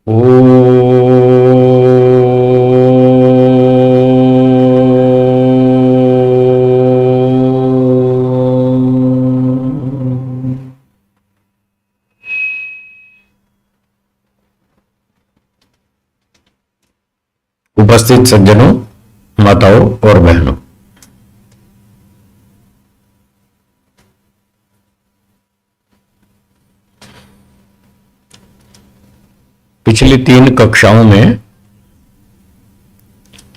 ओ उपस्थित सज्जनों, माताओं और बहनों, पिछली 3 कक्षाओं में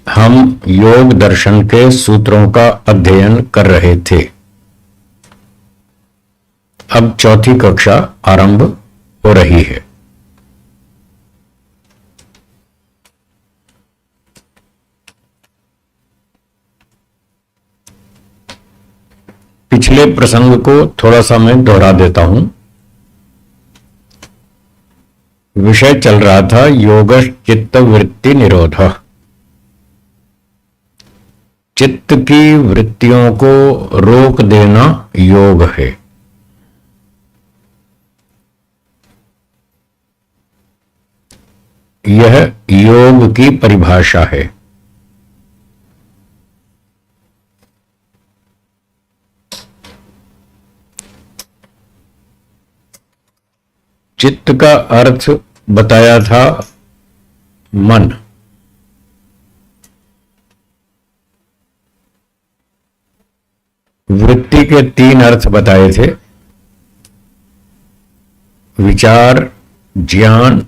हम योग दर्शन के सूत्रों का अध्ययन कर रहे थे। अब चौथी कक्षा आरंभ हो रही है। पिछले प्रसंग को थोड़ा सा मैं दोहरा देता हूं। विषय चल रहा था योगश चित्त वृत्ति निरोध। चित्त की वृत्तियों को रोक देना योग है। यह योग की परिभाषा है। चित्त का अर्थ बताया था मन। वृत्ति के 3 अर्थ बताए थे: विचार, ज्ञान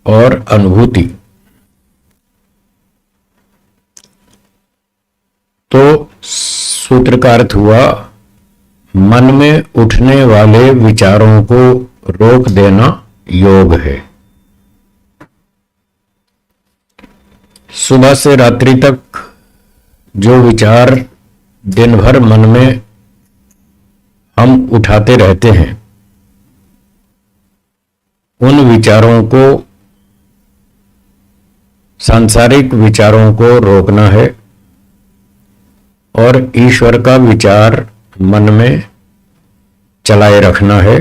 और अनुभूति। तो सूत्र का अर्थ हुआ मन में उठने वाले विचारों को रोक देना योग है। सुबह से रात्रि तक जो विचार दिन भर मन में हम उठाते रहते हैं, उन विचारों को, सांसारिक विचारों को रोकना है और ईश्वर का विचार मन में चलाए रखना है।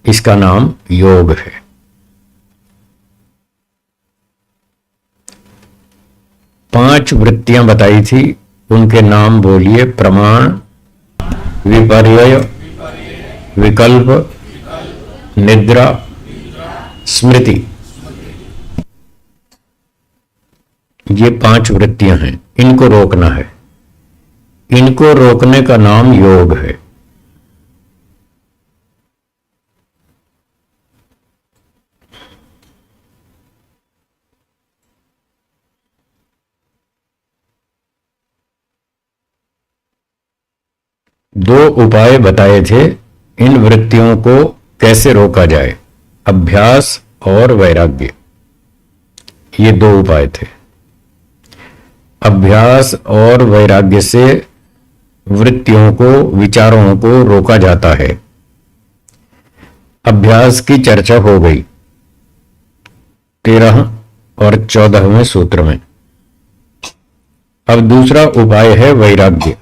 इसका नाम योग है। पांच वृत्तियां बताई थी, उनके नाम बोलिए: प्रमाण, विपर्यय, विकल्प, निद्रा, स्मृति। ये 5 वृत्तियां हैं। इनको रोकना है। इनको रोकने का नाम योग है। दो उपाय बताए थे इन वृत्तियों को कैसे रोका जाए: अभ्यास और वैराग्य। ये 2 उपाय थे। अभ्यास और वैराग्य से वृत्तियों को, विचारों को रोका जाता है। अभ्यास की चर्चा हो गई 13 और 14वें सूत्र में। अब दूसरा उपाय है वैराग्य।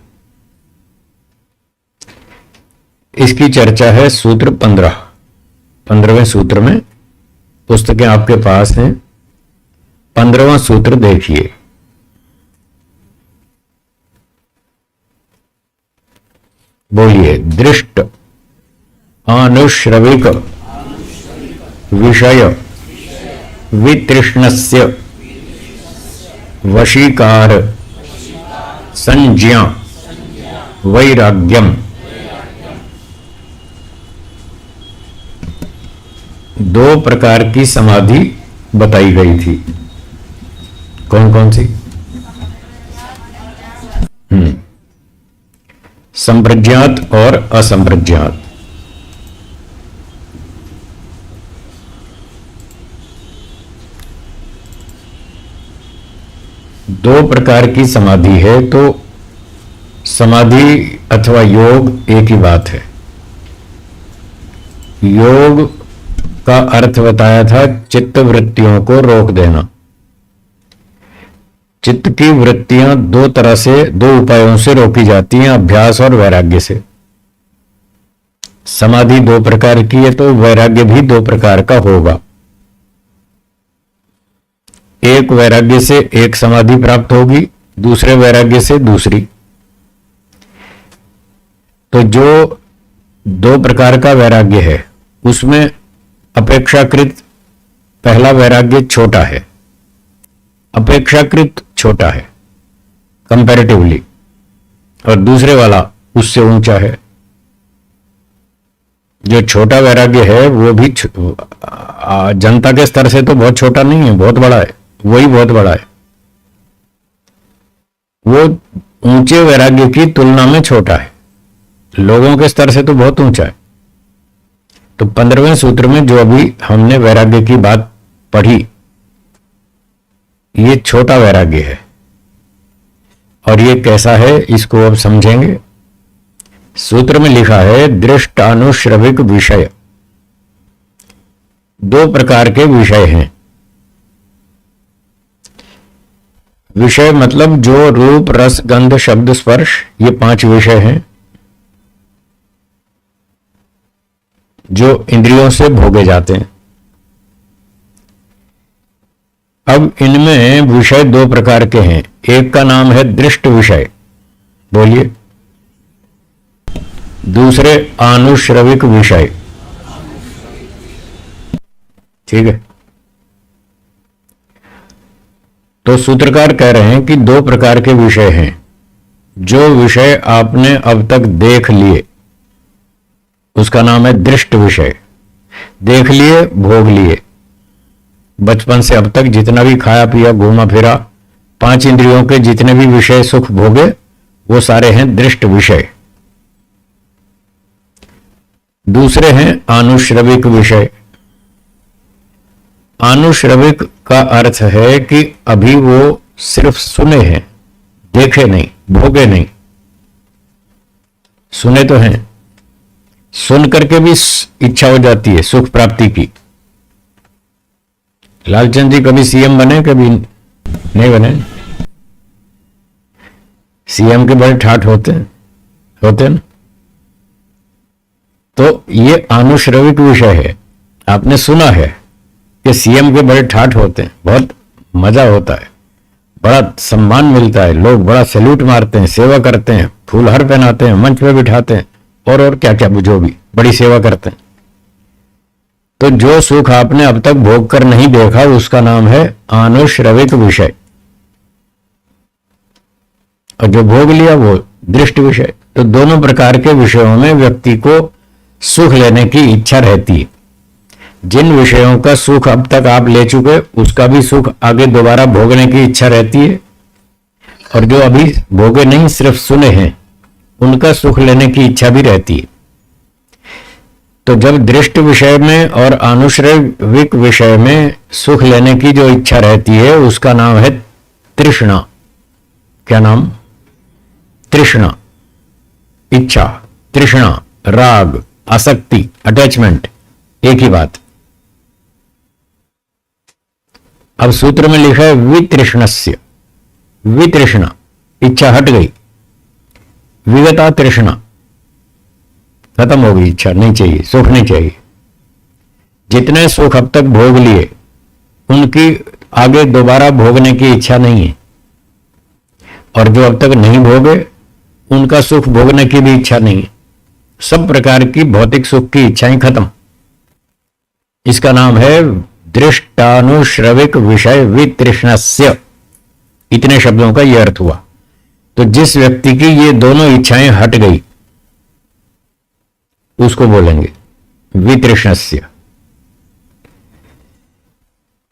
इसकी चर्चा है सूत्र 15वें सूत्र में। पुस्तकें आपके पास हैं। 15वां सूत्र देखिए: बोलिए। दृष्ट, अनुश्रविक, विषय, वितृष्णस्य, वशीकार, संज्ञा, वैराग्यम। 2 प्रकार की समाधि बताई गई थी। कौन कौन सी? संप्रज्ञात और असंप्रज्ञात। दो प्रकार की समाधि है, तो समाधि अथवा योग एक ही बात है। योग का अर्थ बताया था चित्त वृत्तियों को रोक देना। चित्त की वृत्तियां 2 तरह से, 2 उपायों से रोकी जाती हैं: अभ्यास और वैराग्य से। समाधि 2 प्रकार की है, तो वैराग्य भी 2 प्रकार का होगा। एक वैराग्य से एक समाधि प्राप्त होगी, दूसरे वैराग्य से दूसरी। तो जो दो प्रकार का वैराग्य है उसमें अपेक्षाकृत पहला वैराग्य छोटा है, अपेक्षाकृत छोटा है कंपैरेटिवली, और दूसरे वाला उससे ऊंचा है। जो छोटा वैराग्य है वो भी जनता के स्तर से तो बहुत छोटा नहीं है, बहुत बड़ा है, वही बहुत बड़ा है। वो ऊंचे वैराग्य की तुलना में छोटा है, लोगों के स्तर से तो बहुत ऊंचा है। तो 15वें सूत्र में जो अभी हमने वैराग्य की बात पढ़ी, ये छोटा वैराग्य है। और ये कैसा है इसको अब समझेंगे। सूत्र में लिखा है दृष्टानुश्रविक विषय। दो प्रकार के विषय हैं। विषय मतलब जो रूप रस गंध शब्द स्पर्श, ये 5 विषय हैं जो इंद्रियों से भोगे जाते हैं। अब इनमें विषय दो प्रकार के हैं। एक का नाम है दृष्ट विषय, बोलिए। दूसरे आनुश्रविक विषय, ठीक है। तो सूत्रकार कह रहे हैं कि दो प्रकार के विषय हैं। जो विषय आपने अब तक देख लिए उसका नाम है दृष्ट विषय। देख लिए, भोग लिए, बचपन से अब तक जितना भी खाया पिया घूमा फिरा, 5 इंद्रियों के जितने भी विषय सुख भोगे वो सारे हैं दृष्ट विषय। दूसरे हैं आनुश्रविक विषय। आनुश्रविक का अर्थ है कि अभी वो सिर्फ सुने हैं, देखे नहीं, भोगे नहीं। सुने तो हैं, सुन करके भी इच्छा हो जाती है सुख प्राप्ति की। लालचंद जी कभी सीएम बने, कभी नहीं बने। सीएम के बड़े ठाठ होते हैं ना। तो ये आनुश्रविक विषय है। आपने सुना है कि सीएम के बड़े ठाठ होते हैं, बहुत मजा होता है, बड़ा सम्मान मिलता है, लोग बड़ा सैल्यूट मारते हैं, सेवा करते हैं, फूलहार पहनाते हैं, मंच पे बिठाते हैं, और क्या क्या जो भी बड़ी सेवा करते हैं। तो जो सुख आपने अब तक भोग कर नहीं देखा उसका नाम है आनुश्रविक विषय, और जो भोग लिया वो दृष्ट विषय। तो दोनों प्रकार के विषयों में व्यक्ति को सुख लेने की इच्छा रहती है। जिन विषयों का सुख अब तक आप ले चुके उसका भी सुख आगे दोबारा भोगने की इच्छा रहती है, और जो अभी भोगे नहीं सिर्फ सुने हैं उनका सुख लेने की इच्छा भी रहती है। तो जब दृष्ट विषय में और आनुश्रविक विषय में सुख लेने की जो इच्छा रहती है उसका नाम है तृष्णा। क्या नाम? तृष्णा, इच्छा, तृष्णा, राग, आसक्ति, अटैचमेंट, एक ही बात। अब सूत्र में लिखा है वितृष्णस्य। वितृष्णा, इच्छा हट गई। विगता तृष्णा, खत्म हो गई, इच्छा नहीं चाहिए, सुख नहीं चाहिए। जितने सुख अब तक भोग लिए उनकी आगे दोबारा भोगने की इच्छा नहीं है, और जो अब तक नहीं भोगे उनका सुख भोगने की भी इच्छा नहीं है। सब प्रकार की भौतिक सुख की इच्छाएं खत्म। इसका नाम है दृष्टानुश्रविक विषय वितृष्णस्य। इतने शब्दों का यह अर्थ हुआ। तो जिस व्यक्ति की ये दोनों इच्छाएं हट गई उसको बोलेंगे वितृष्णस्य।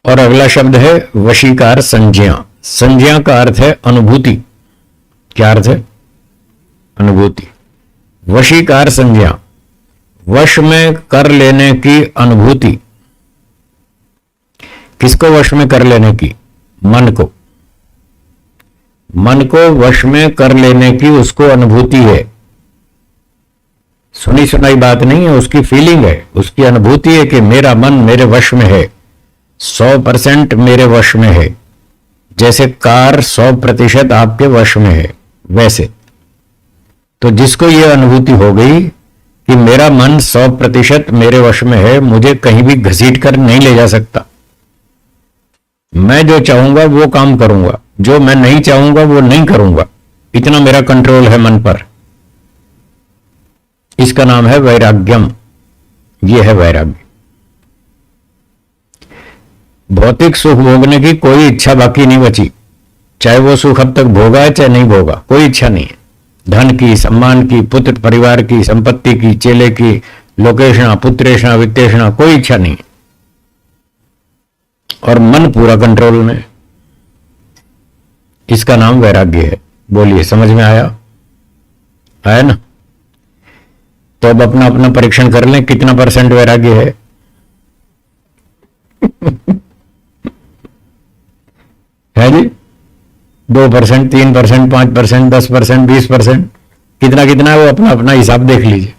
और अगला शब्द है वशीकार संज्ञा। संज्ञा का अर्थ है अनुभूति। क्या अर्थ है? अनुभूति। वशीकार संज्ञा, वश में कर लेने की अनुभूति। किसको वश में कर लेने की? मन को। मन को वश में कर लेने की उसको अनुभूति है। सुनी सुनाई बात नहीं है, उसकी फीलिंग है, उसकी अनुभूति है कि मेरा मन मेरे वश में है, 100% मेरे वश में है। जैसे कार 100% आपके वश में है, वैसे। तो जिसको यह अनुभूति हो गई कि मेरा मन 100% मेरे वश में है, मुझे कहीं भी घसीट कर नहीं ले जा सकता, मैं जो चाहूंगा वो काम करूंगा, जो मैं नहीं चाहूंगा वो नहीं करूंगा। इतना मेरा कंट्रोल है मन पर। इसका नाम है वैराग्यम। ये है वैराग्य। भौतिक सुख भोगने की कोई इच्छा बाकी नहीं बची। चाहे वो सुख अब तक भोगा है चाहे नहीं भोगा, कोई इच्छा नहीं है। धन की, सम्मान की, पुत्र परिवार की, संपत्ति की, चेले की, लोकेशना, पुत्रेशना, वित्तेषणा, कोई इच्छा नहीं है। और मन पूरा कंट्रोल में। इसका नाम वैराग्य है। बोलिए, समझ में आया? आया ना? तो अब अपना अपना परीक्षण कर लें, कितना % वैराग्य है। है जी? 2%, 3%, 5%, 10%, 20%, कितना कितना है वो अपना अपना हिसाब देख लीजिए।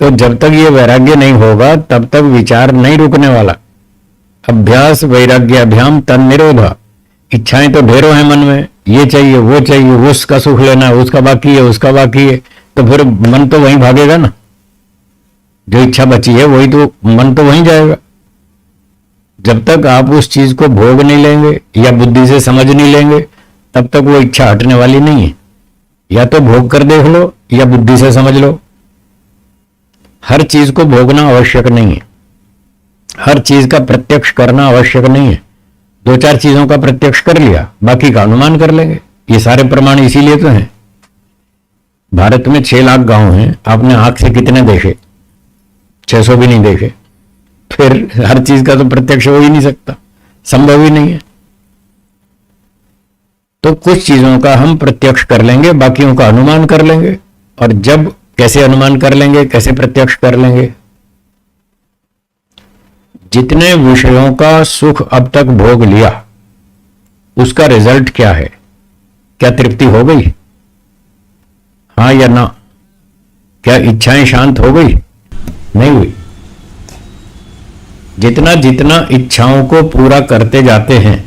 तो जब तक ये वैराग्य नहीं होगा तब तक विचार नहीं रुकने वाला। अभ्यास वैराग्याभ्याम तन निरोधा। इच्छाएं तो ढेरों हैं मन में, ये चाहिए वो चाहिए, उसका सुख लेना है, उसका बाकी है, उसका बाकी है, तो फिर मन तो वहीं भागेगा ना। जो इच्छा बची है वही तो, मन तो वहीं जाएगा। जब तक आप उस चीज को भोग नहीं लेंगे या बुद्धि से समझ नहीं लेंगे तब तक वो इच्छा हटने वाली नहीं है। या तो भोग कर देख लो या बुद्धि से समझ लो। हर चीज को भोगना आवश्यक नहीं है, हर चीज का प्रत्यक्ष करना आवश्यक नहीं है। 2-4 चीजों का प्रत्यक्ष कर लिया, बाकी का अनुमान कर लेंगे। ये सारे प्रमाण इसीलिए तो हैं। भारत में 6 लाख गांव हैं, आपने आंख से कितने देखे? 600 भी नहीं देखे। फिर हर चीज का तो प्रत्यक्ष हो ही नहीं सकता, संभव ही नहीं है। तो कुछ चीजों का हम प्रत्यक्ष कर लेंगे, बाकियों का अनुमान कर लेंगे। और जब कैसे अनुमान कर लेंगे, कैसे प्रत्यक्ष कर लेंगे? जितने विषयों का सुख अब तक भोग लिया उसका रिजल्ट क्या है? क्या तृप्ति हो गई? हां या ना? क्या इच्छाएं शांत हो गई? नहीं हुई। जितना जितना इच्छाओं को पूरा करते जाते हैं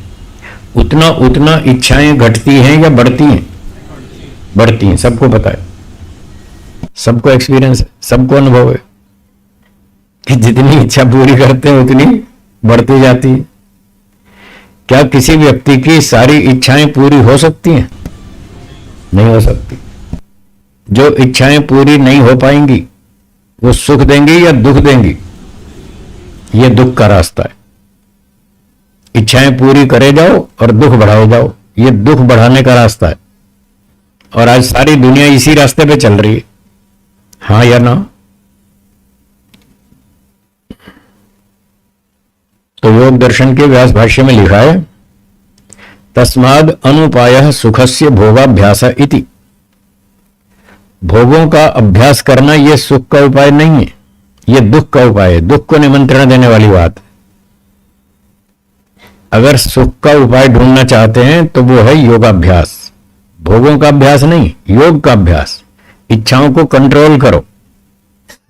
उतना उतना इच्छाएं घटती हैं या बढ़ती हैं? बढ़ती हैं। सबको पता है, सबको एक्सपीरियंस है, सबको अनुभव है कि जितनी इच्छा पूरी करते हैं उतनी बढ़ती जाती है। क्या किसी व्यक्ति की सारी इच्छाएं पूरी हो सकती हैं? नहीं हो सकती। जो इच्छाएं पूरी नहीं हो पाएंगी वो सुख देंगी या दुख देंगी? ये दुख का रास्ता है। इच्छाएं पूरी करे जाओ और दुख बढ़ाओ जाओ, ये दुख बढ़ाने का रास्ता है। और आज सारी दुनिया इसी रास्ते पे चल रही है। हां या ना? तो योग दर्शन के व्यास भाष्य में लिखा है, तस्माद अनुपायः सुखस्य भोगाभ्यास इति। भोगों का अभ्यास करना यह सुख का उपाय नहीं है, यह दुख का उपाय है। दुख को निमंत्रण देने वाली बात। अगर सुख का उपाय ढूंढना चाहते हैं तो वो है योगाभ्यास। भोगों का अभ्यास नहीं, योग का अभ्यास। इच्छाओं को कंट्रोल करो,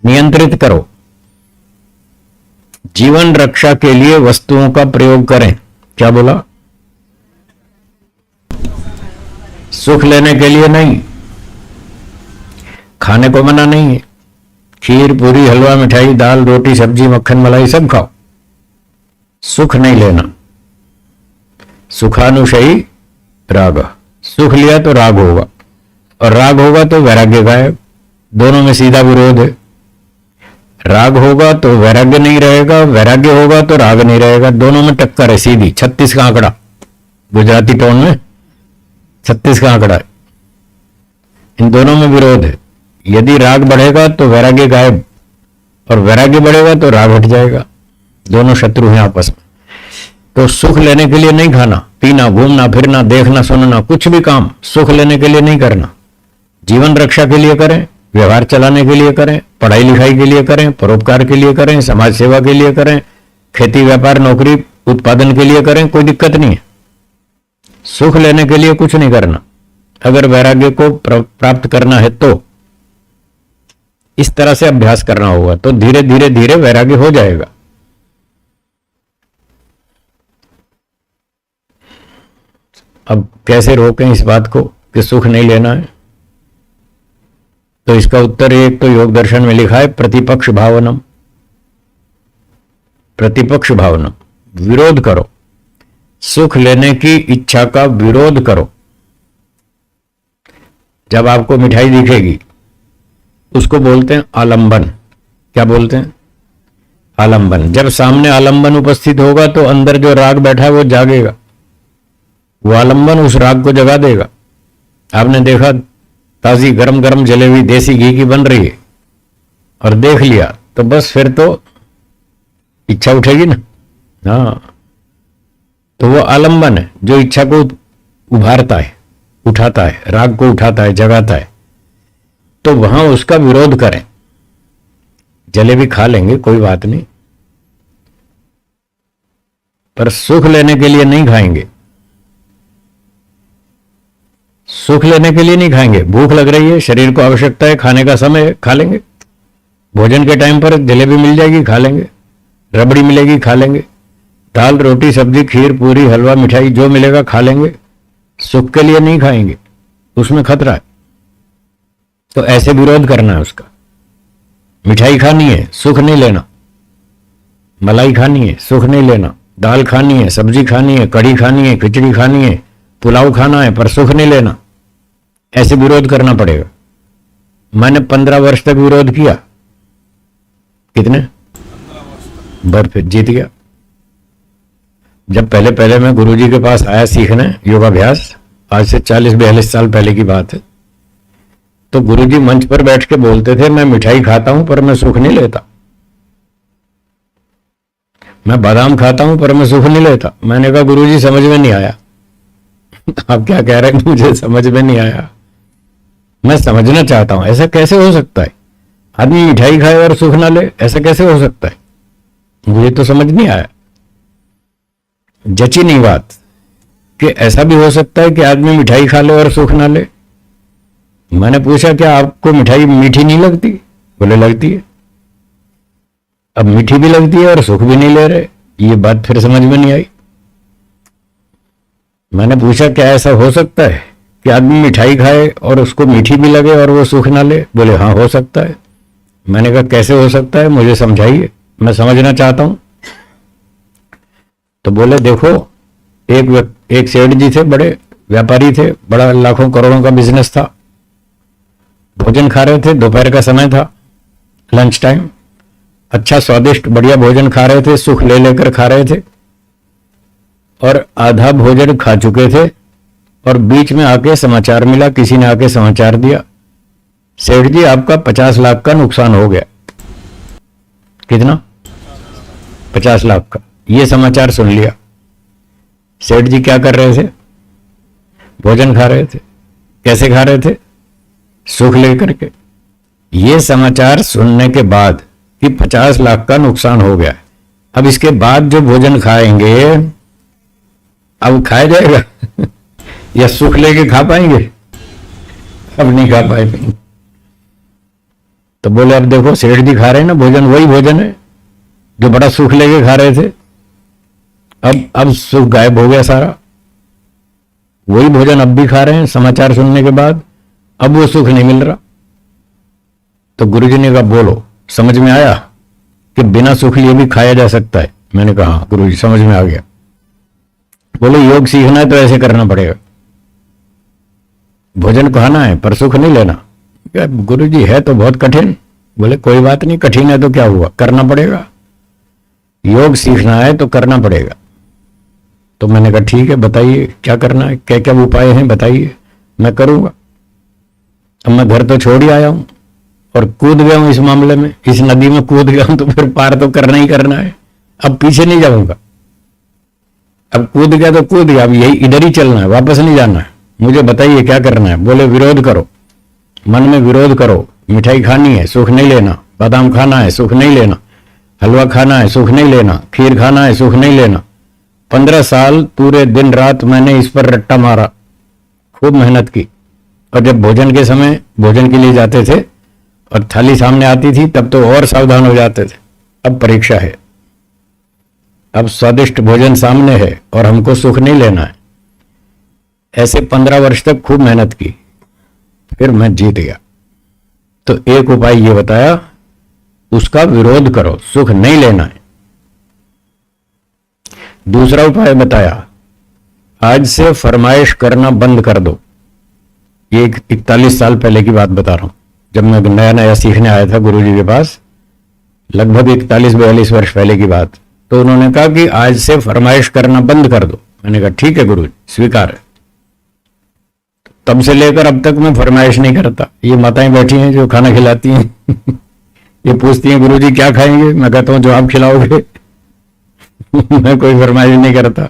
नियंत्रित करो। जीवन रक्षा के लिए वस्तुओं का प्रयोग करें। क्या बोला? सुख लेने के लिए नहीं। खाने को मना नहीं है, खीर पूरी हलवा मिठाई दाल रोटी सब्जी मक्खन मलाई सब खाओ, सुख नहीं लेना। सुखानुशयी राग। सुख लिया तो राग होगा, और राग होगा तो वैराग्य गायब। दोनों में सीधा विरोध है। राग होगा तो वैराग्य नहीं रहेगा, वैराग्य होगा तो राग नहीं रहेगा। दोनों में टक्कर है सीधी। 36 का आंकड़ा, गुजराती टोन में 36 का आंकड़ा है। इन दोनों में विरोध है। यदि राग बढ़ेगा तो वैराग्य गायब, और वैराग्य बढ़ेगा तो राग हट जाएगा। दोनों शत्रु हैं आपस में। तो सुख लेने के लिए नहीं खाना पीना, घूमना फिरना, देखना सुनना, कुछ भी काम सुख लेने के लिए नहीं करना। जीवन रक्षा के लिए करें, व्यवहार चलाने के लिए करें, पढ़ाई लिखाई के लिए करें, परोपकार के लिए करें, समाज सेवा के लिए करें, खेती व्यापार नौकरी उत्पादन के लिए करें, कोई दिक्कत नहीं है। सुख लेने के लिए कुछ नहीं करना। अगर वैराग्य को प्राप्त करना है तो इस तरह से अभ्यास करना होगा, तो धीरे धीरे धीरे वैराग्य हो जाएगा। अब कैसे रोकें इस बात को कि सुख नहीं लेना है? तो इसका उत्तर एक तो योग दर्शन में लिखा है, प्रतिपक्ष भावनम। प्रतिपक्ष भावनम विरोध करो, सुख लेने की इच्छा का विरोध करो। जब आपको मिठाई दिखेगी उसको बोलते हैं आलंबन। क्या बोलते हैं? आलंबन। जब सामने आलंबन उपस्थित होगा तो अंदर जो राग बैठा है वो जागेगा, वो आलंबन उस राग को जगा देगा। आपने देखा ताजी गरम गरम जलेबी देसी घी की बन रही है और देख लिया तो बस फिर तो इच्छा उठेगी ना। हाँ, तो वो आलंबन है जो इच्छा को उभारता है, उठाता है, राग को उठाता है, जगाता है। तो वहां उसका विरोध करें। जलेबी खा लेंगे कोई बात नहीं, पर सुख लेने के लिए नहीं खाएंगे। सुख लेने के लिए नहीं खाएंगे। भूख लग रही है, शरीर को आवश्यकता है, खाने का समय है, खा लेंगे। भोजन के टाइम पर जलेबी मिल जाएगी, खा लेंगे। रबड़ी मिलेगी, खा लेंगे। दाल रोटी सब्जी खीर पूरी हलवा मिठाई जो मिलेगा खा लेंगे। सुख के लिए नहीं खाएंगे, उसमें खतरा है। तो ऐसे विरोध करना है उसका। मिठाई खानी है, सुख नहीं लेना। मलाई खानी है, सुख नहीं लेना। दाल खानी है, सब्जी खानी है, कढ़ी खानी है, खिचड़ी खानी है, पुलाव खाना है, पर सुख नहीं लेना। ऐसे विरोध करना पड़ेगा। मैंने 15 वर्ष तक विरोध किया। कितने? फिर जीत गया। जब पहले पहले मैं गुरुजी के पास आया सीखने योगाभ्यास, आज से 40-42 साल पहले की बात है, तो गुरुजी मंच पर बैठ के बोलते थे, मैं मिठाई खाता हूं पर मैं सुख नहीं लेता। मैं बादाम खाता हूं पर मैं सुख नहीं लेता। मैंने कहा गुरुजी समझ में नहीं आया। आप क्या कह रहे हैं? मुझे समझ में नहीं आया। मैं समझना चाहता हूं ऐसा कैसे हो सकता है? आदमी मिठाई खाए और सुख ना ले, ऐसा कैसे हो सकता है? मुझे तो समझ नहीं आया, जची नहीं बात कि ऐसा भी हो सकता है कि आदमी मिठाई खा ले और सुख ना ले। मैंने पूछा क्या आपको मिठाई मीठी नहीं लगती? बोले लगती है। अब मीठी भी लगती है और सुख भी नहीं ले रहे, ये बात फिर समझ में नहीं आई। मैंने पूछा क्या ऐसा हो सकता है कि आदमी मिठाई खाए और उसको मीठी भी लगे और वो सुख ना ले? बोले हाँ हो सकता है। मैंने कहा कैसे हो सकता है, मुझे समझाइए, मैं समझना चाहता हूं। तो बोले देखो, एक सेठ जी थे, बड़े व्यापारी थे, बड़ा लाखों करोड़ों का बिजनेस था। भोजन खा रहे थे, दोपहर का समय था, लंच टाइम। अच्छा स्वादिष्ट बढ़िया भोजन खा रहे थे, सुख ले लेकर खा रहे थे, और आधा भोजन खा चुके थे और बीच में आके समाचार मिला, किसी ने आके समाचार दिया, सेठ जी आपका 50 लाख का नुकसान हो गया। कितना? 50 लाख का। ये समाचार सुन लिया। सेठ जी क्या कर रहे थे? भोजन खा रहे थे। कैसे खा रहे थे? सुख लेकर के। ये समाचार सुनने के बाद कि 50 लाख का नुकसान हो गया, अब इसके बाद जो भोजन खाएंगे अब खाया जाएगा या सुख लेके खा पाएंगे? अब नहीं खा पाएंगे। तो बोले अब देखो सेठ जी खा रहे हैं ना भोजन, वही भोजन है जो बड़ा सुख लेके खा रहे थे। अब सुख गायब हो गया सारा। वही भोजन अब भी खा रहे हैं समाचार सुनने के बाद, अब वो सुख नहीं मिल रहा। तो गुरुजी ने कहा बोलो समझ में आया कि बिना सुख लिए भी खाया जा सकता है? मैंने कहा हाँ गुरुजी समझ में आ गया। बोले योग सीखना है तो ऐसे करना पड़ेगा, भोजन खाना है पर सुख नहीं लेना। गुरुजी है तो बहुत कठिन। बोले कोई बात नहीं, कठिन है तो क्या हुआ, करना पड़ेगा। योग सीखना है तो करना पड़ेगा। तो मैंने कहा ठीक है बताइए क्या करना है, क्या क्या उपाय हैं बताइए, मैं करूंगा। अब मैं घर तो छोड़ ही आया हूं और कूद गया हूं इस मामले में, इस नदी में कूद गया हूं तो फिर पार तो करना ही करना है। अब पीछे नहीं जाऊंगा, अब कूद गया तो कूद गया, अब यही इधर ही चलना है, वापस नहीं जाना है। मुझे बताइए क्या करना है। बोले विरोध करो, मन में विरोध करो। मिठाई खानी है सुख नहीं लेना, बादाम खाना है सुख नहीं लेना, हलवा खाना है सुख नहीं लेना, खीर खाना है सुख नहीं लेना। 15 साल पूरे दिन रात मैंने इस पर रट्टा मारा, खूब मेहनत की। और जब भोजन के समय भोजन के लिए जाते थे और थाली सामने आती थी तब तो और सावधान हो जाते थे। अब परीक्षा है, अब स्वादिष्ट भोजन सामने है और हमको सुख नहीं लेना है। ऐसे 15 वर्ष तक खूब मेहनत की, फिर मैं जीत गया। तो एक उपाय ये बताया, उसका विरोध करो, सुख नहीं लेना है। दूसरा उपाय बताया, आज से फरमाइश करना बंद कर दो। ये 41 साल पहले की बात बता रहा हूं, जब मैं नया नया सीखने आया था गुरुजी के पास, लगभग 41-42 वर्ष पहले की बात। तो उन्होंने कहा कि आज से फरमाइश करना बंद कर दो। मैंने कहा ठीक है गुरुजी, स्वीकार है। तब से लेकर अब तक मैं फरमाइश नहीं करता। ये माताएं बैठी हैं जो खाना खिलाती हैं ये पूछती हैं गुरुजी क्या खाएंगे, मैं कहता हूं जो आप खिलाओगे मैं कोई फरमाइश नहीं करता,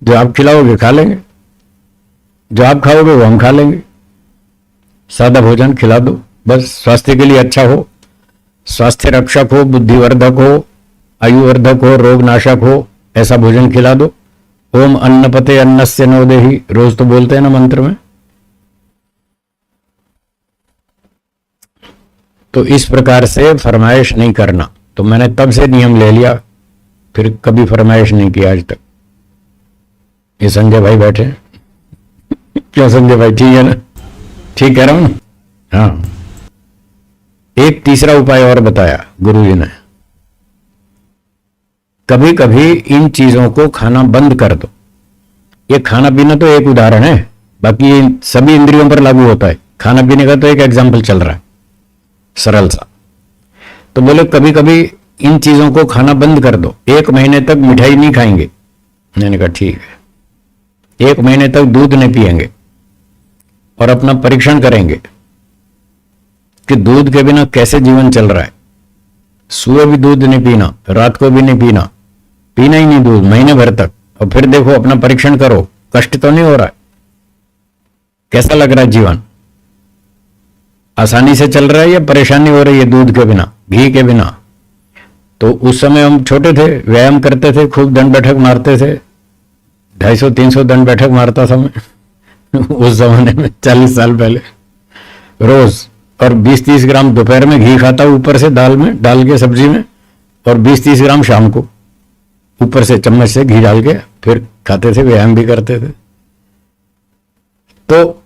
जो आप खिलाओगे खा लेंगे, जो आप खाओगे वो हम खा लेंगे। सादा भोजन खिला दो, बस स्वास्थ्य के लिए अच्छा हो, स्वास्थ्य रक्षक हो, बुद्धिवर्धक हो, आयुवर्धक हो, रोग नाशक हो, ऐसा भोजन खिला दो। ओम अन्नपते अन्नस्य नो देहि, रोज तो बोलते हैं ना मंत्र में। तो इस प्रकार से फरमाइश नहीं करना। तो मैंने तब से नियम ले लिया, फिर कभी फरमाइश नहीं की आज तक। ये संजय भाई बैठे क्या संजय भाई, ठीक है ना? ठीक कह रहा हूं ना? हाँ। एक तीसरा उपाय और बताया गुरुजी ने, कभी कभी इन चीजों को खाना बंद कर दो। ये खाना पीना तो एक उदाहरण है, बाकी ये सभी इंद्रियों पर लागू होता है। खाना पीने का तो एक एग्जाम्पल चल रहा है सरल सा। तो बोले कभी कभी इन चीजों को खाना बंद कर दो, 1 महीने तक मिठाई नहीं खाएंगे। मैंने कहा ठीक है। 1 महीने तक दूध नहीं पिएंगे और अपना परीक्षण करेंगे कि दूध के बिना कैसे जीवन चल रहा है। सुबह भी दूध नहीं पीना, रात को भी नहीं पीना, पीना ही नहीं दूध महीने भर तक, और फिर देखो अपना परीक्षण करो, कष्ट तो नहीं हो रहा है, कैसा लग रहा है जीवन, आसानी से चल रहा है या परेशानी हो रही है दूध के बिना, घी के बिना। तो उस समय हम छोटे थे, व्यायाम करते थे, खूब दंड बैठक मारते थे, 250-300 दंड बैठक मारता था मैं उस जमाने में 40 साल पहले रोज। और 20-30 ग्राम दोपहर में घी खाता ऊपर से दाल में डाल के, सब्जी में, और 20-30 ग्राम शाम को ऊपर से चम्मच से घी डाल के फिर खाते थे, व्यायाम भी करते थे। तो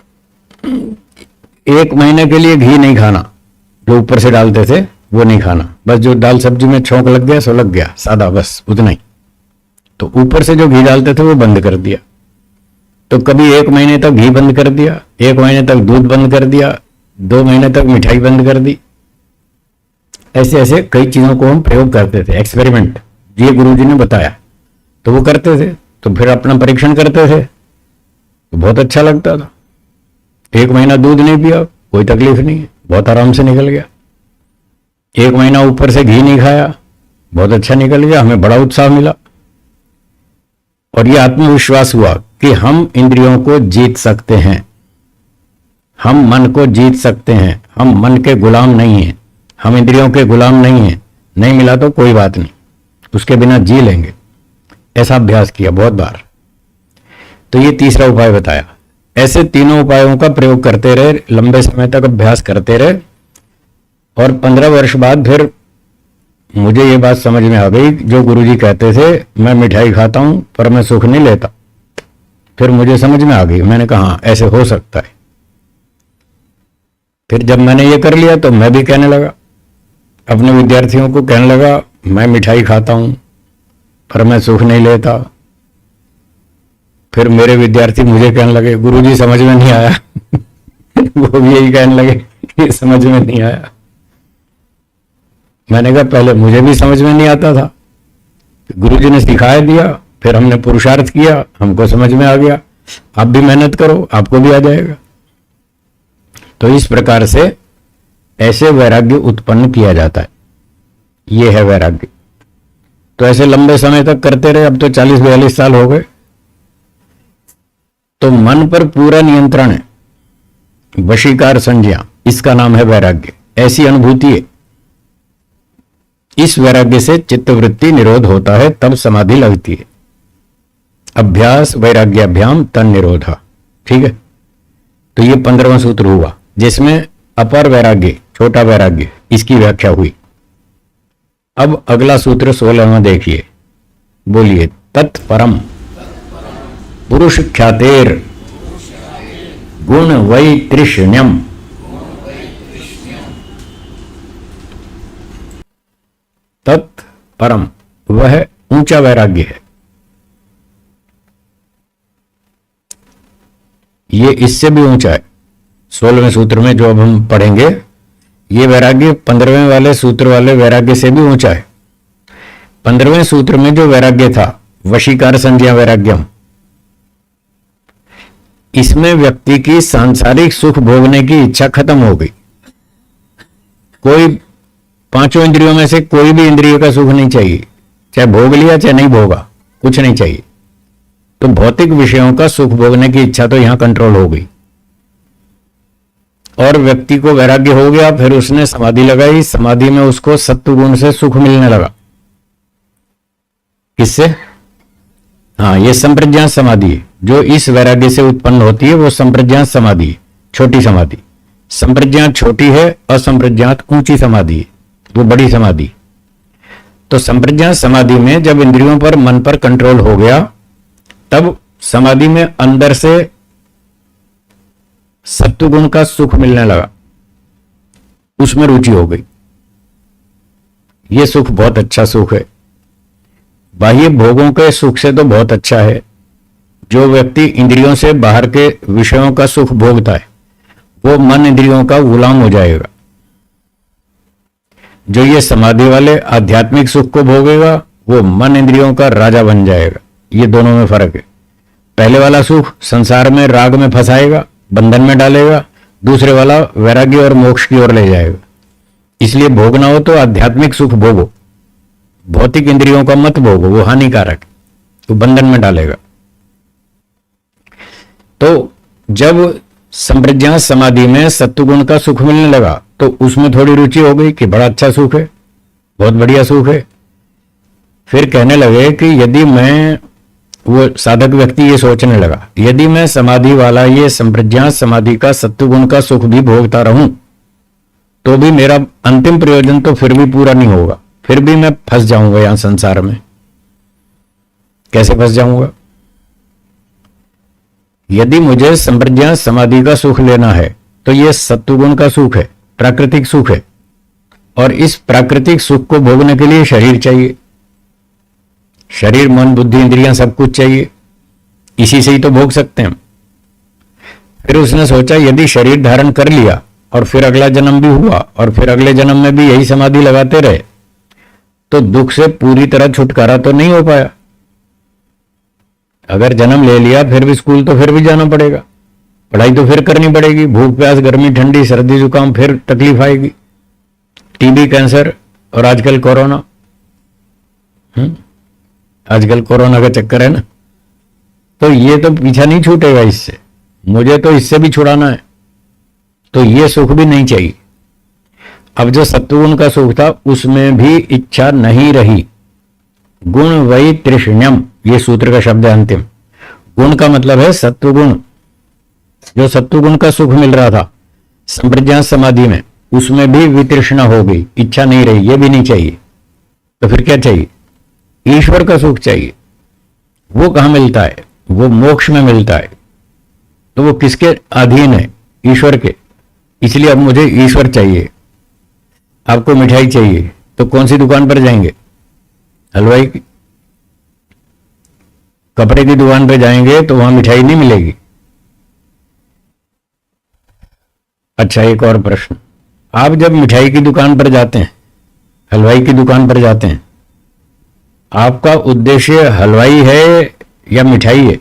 1 महीने के लिए घी नहीं खाना, जो ऊपर से डालते थे वो नहीं खाना, बस जो दाल सब्जी में छोंक लग गया सो लग गया, सादा, बस उतना ही। तो ऊपर से जो घी डालते थे वो बंद कर दिया। तो कभी 1 महीने तक घी बंद कर दिया, 1 महीने तक दूध बंद कर दिया, 2 महीने तक मिठाई बंद कर दी। ऐसे ऐसे कई चीजों को हम प्रयोग करते थे, एक्सपेरिमेंट, ये गुरुजी ने बताया तो वो करते थे। तो फिर अपना परीक्षण करते थे तो बहुत अच्छा लगता था। 1 महीना दूध नहीं पिया, कोई तकलीफ नहीं है, बहुत आराम से निकल गया। 1 महीना ऊपर से घी नहीं खाया, बहुत अच्छा निकल गया, हमें बड़ा उत्साह मिला। और ये आत्मविश्वास हुआ कि हम इंद्रियों को जीत सकते हैं, हम मन को जीत सकते हैं, हम मन के गुलाम नहीं हैं, हम इंद्रियों के गुलाम नहीं हैं। नहीं मिला तो कोई बात नहीं, उसके बिना जी लेंगे। ऐसा अभ्यास किया बहुत बार। तो ये तीसरा उपाय बताया। ऐसे तीनों उपायों का प्रयोग करते रहे, लंबे समय तक अभ्यास करते रहे, और 15 वर्ष बाद फिर मुझे ये बात समझ में आ गई, जो गुरुजी कहते थे मैं मिठाई खाता हूं पर मैं सुख नहीं लेता, फिर मुझे समझ में आ गई। मैंने कहा हाँ, ऐसे हो सकता है। फिर जब मैंने ये कर लिया तो मैं भी कहने लगा, अपने विद्यार्थियों को कहने लगा मैं मिठाई खाता हूं पर मैं सुख नहीं लेता। फिर मेरे विद्यार्थी मुझे कहने लगे गुरुजी समझ में नहीं आया वो भी यही कहने लगे कि समझ में नहीं आया। मैंने कहा पहले मुझे भी समझ में नहीं आता था, गुरुजी ने सिखाया दिया, फिर हमने पुरुषार्थ किया, हमको समझ में आ गया। आप भी मेहनत करो, आपको भी आ जाएगा। तो इस प्रकार से ऐसे वैराग्य उत्पन्न किया जाता है। ये है वैराग्य। तो ऐसे लंबे समय तक करते रहे, अब तो 40-42 साल हो गए। तो मन पर पूरा नियंत्रण है, वशीकार संज्ञा, इसका नाम है वैराग्य। ऐसी अनुभूति है, इस वैराग्य से चित्तवृत्ति निरोध होता है, तब समाधि लगती है। अभ्यास वैराग्याभ्याम तन निरोधा। ठीक है। तो ये 15वां सूत्र हुआ, जिसमें अपर वैराग्य, छोटा वैराग्य, इसकी व्याख्या हुई। अब अगला सूत्र 16वां देखिए, बोलिए। तत्परम पुरुष ख्यातेर गुण वैतृष्ण्यम। तत्परम, वह ऊंचा वैराग्य है, ये इससे भी ऊंचा है। 16वें सूत्र में जो अब हम पढ़ेंगे, ये वैराग्य 15वें वाले सूत्र वाले वैराग्य से भी ऊंचा है। 15वें सूत्र में जो वैराग्य था, वशीकार संज्ञा वैराग्यम, इसमें व्यक्ति की सांसारिक सुख भोगने की इच्छा खत्म हो गई। कोई पांचों इंद्रियों में से कोई भी इंद्रियों का सुख नहीं चाहिए, चाहे भोग लिया चाहे नहीं भोगा, कुछ नहीं चाहिए। तो भौतिक विषयों का सुख भोगने की इच्छा तो यहां कंट्रोल हो गई और व्यक्ति को वैराग्य हो गया। फिर उसने समाधि लगाई, समाधि में उसको सत्व गुण से सुख मिलने लगा। किससे? हाँ, ये संप्रज्ञात समाधि जो इस वैराग्य से उत्पन्न होती है, वो संप्रज्ञात समाधि, छोटी समाधि। संप्रज्ञात छोटी है, असंप्रज्ञात ऊंची समाधि है, वो बड़ी समाधि। तो संप्रज्ञात समाधि में जब इंद्रियों पर, मन पर कंट्रोल हो गया, तब समाधि में अंदर से सत्वगुण का सुख मिलने लगा, उसमें रुचि हो गई। यह सुख बहुत अच्छा सुख है, बाह्य भोगों के सुख से तो बहुत अच्छा है। जो व्यक्ति इंद्रियों से बाहर के विषयों का सुख भोगता है, वो मन इंद्रियों का गुलाम हो जाएगा। जो ये समाधि वाले आध्यात्मिक सुख को भोगेगा, वो मन इंद्रियों का राजा बन जाएगा। ये दोनों में फर्क है। पहले वाला सुख संसार में राग में फंसाएगा, बंधन में डालेगा, दूसरे वाला वैराग्य और मोक्ष की ओर ले जाएगा। इसलिए भोगना हो तो आध्यात्मिक सुख भोगो, भौतिक इंद्रियों का मत भोगो, वो हानिकारक, तो बंधन में डालेगा। तो जब संप्रज्ञात समाधि में सत्वगुण का सुख मिलने लगा, तो उसमें थोड़ी रुचि हो गई कि बड़ा अच्छा सुख है, बहुत बढ़िया सुख है। फिर कहने लगे कि यदि मैं, वो साधक व्यक्ति ये सोचने लगा, यदि मैं समाधि वाला ये संप्रज्ञात समाधि का सत्वगुण का सुख भी भोगता रहूं, तो भी मेरा अंतिम प्रयोजन तो फिर भी पूरा नहीं होगा, फिर भी मैं फंस जाऊंगा यहां संसार में। कैसे फंस जाऊंगा? यदि मुझे संप्रज्ञात समाधि का सुख लेना है, तो यह सत्वगुण का सुख है, प्राकृतिक सुख है, और इस प्राकृतिक सुख को भोगने के लिए शरीर चाहिए। शरीर, मन, बुद्धि, इंद्रियां सब कुछ चाहिए, इसी से ही तो भोग सकते हैं। फिर उसने सोचा, यदि शरीर धारण कर लिया और फिर अगला जन्म भी हुआ और फिर अगले जन्म में भी यही समाधि लगाते रहे, तो दुख से पूरी तरह छुटकारा तो नहीं हो पाया। अगर जन्म ले लिया, फिर भी स्कूल तो फिर भी जाना पड़ेगा, पढ़ाई तो फिर करनी पड़ेगी, भूख प्यास, गर्मी ठंडी, सर्दी जुकाम, फिर तकलीफ आएगी, टीबी, कैंसर, और आजकल कोरोना। आजकल कोरोना का चक्कर है ना, तो ये तो पीछा नहीं छूटेगा इससे, मुझे तो इससे भी छुड़ाना है, तो ये सुख भी नहीं चाहिए। अब जो सत्वगुण का सुख था, उसमें भी इच्छा नहीं रही। गुण वही तृष्ण्यम, ये सूत्र का शब्द है अंतिम। गुण का मतलब है सत्वगुण। जो सत्वगुण का सुख मिल रहा था संप्रज्ञात समाधि में, उसमें भी वितृष्णा हो गई, इच्छा नहीं रही, ये भी नहीं चाहिए। तो फिर क्या चाहिए? ईश्वर का सुख चाहिए। वो कहां मिलता है? वो मोक्ष में मिलता है। तो वो किसके अधीन है? ईश्वर के। इसलिए अब मुझे ईश्वर चाहिए। आपको मिठाई चाहिए, तो कौन सी दुकान पर जाएंगे? हलवाई की। कपड़े की दुकान पर जाएंगे तो वहां मिठाई नहीं मिलेगी। अच्छा, एक और प्रश्न, आप जब मिठाई की दुकान पर जाते हैं, हलवाई की दुकान पर जाते हैं, आपका उद्देश्य हलवाई है या मिठाई है?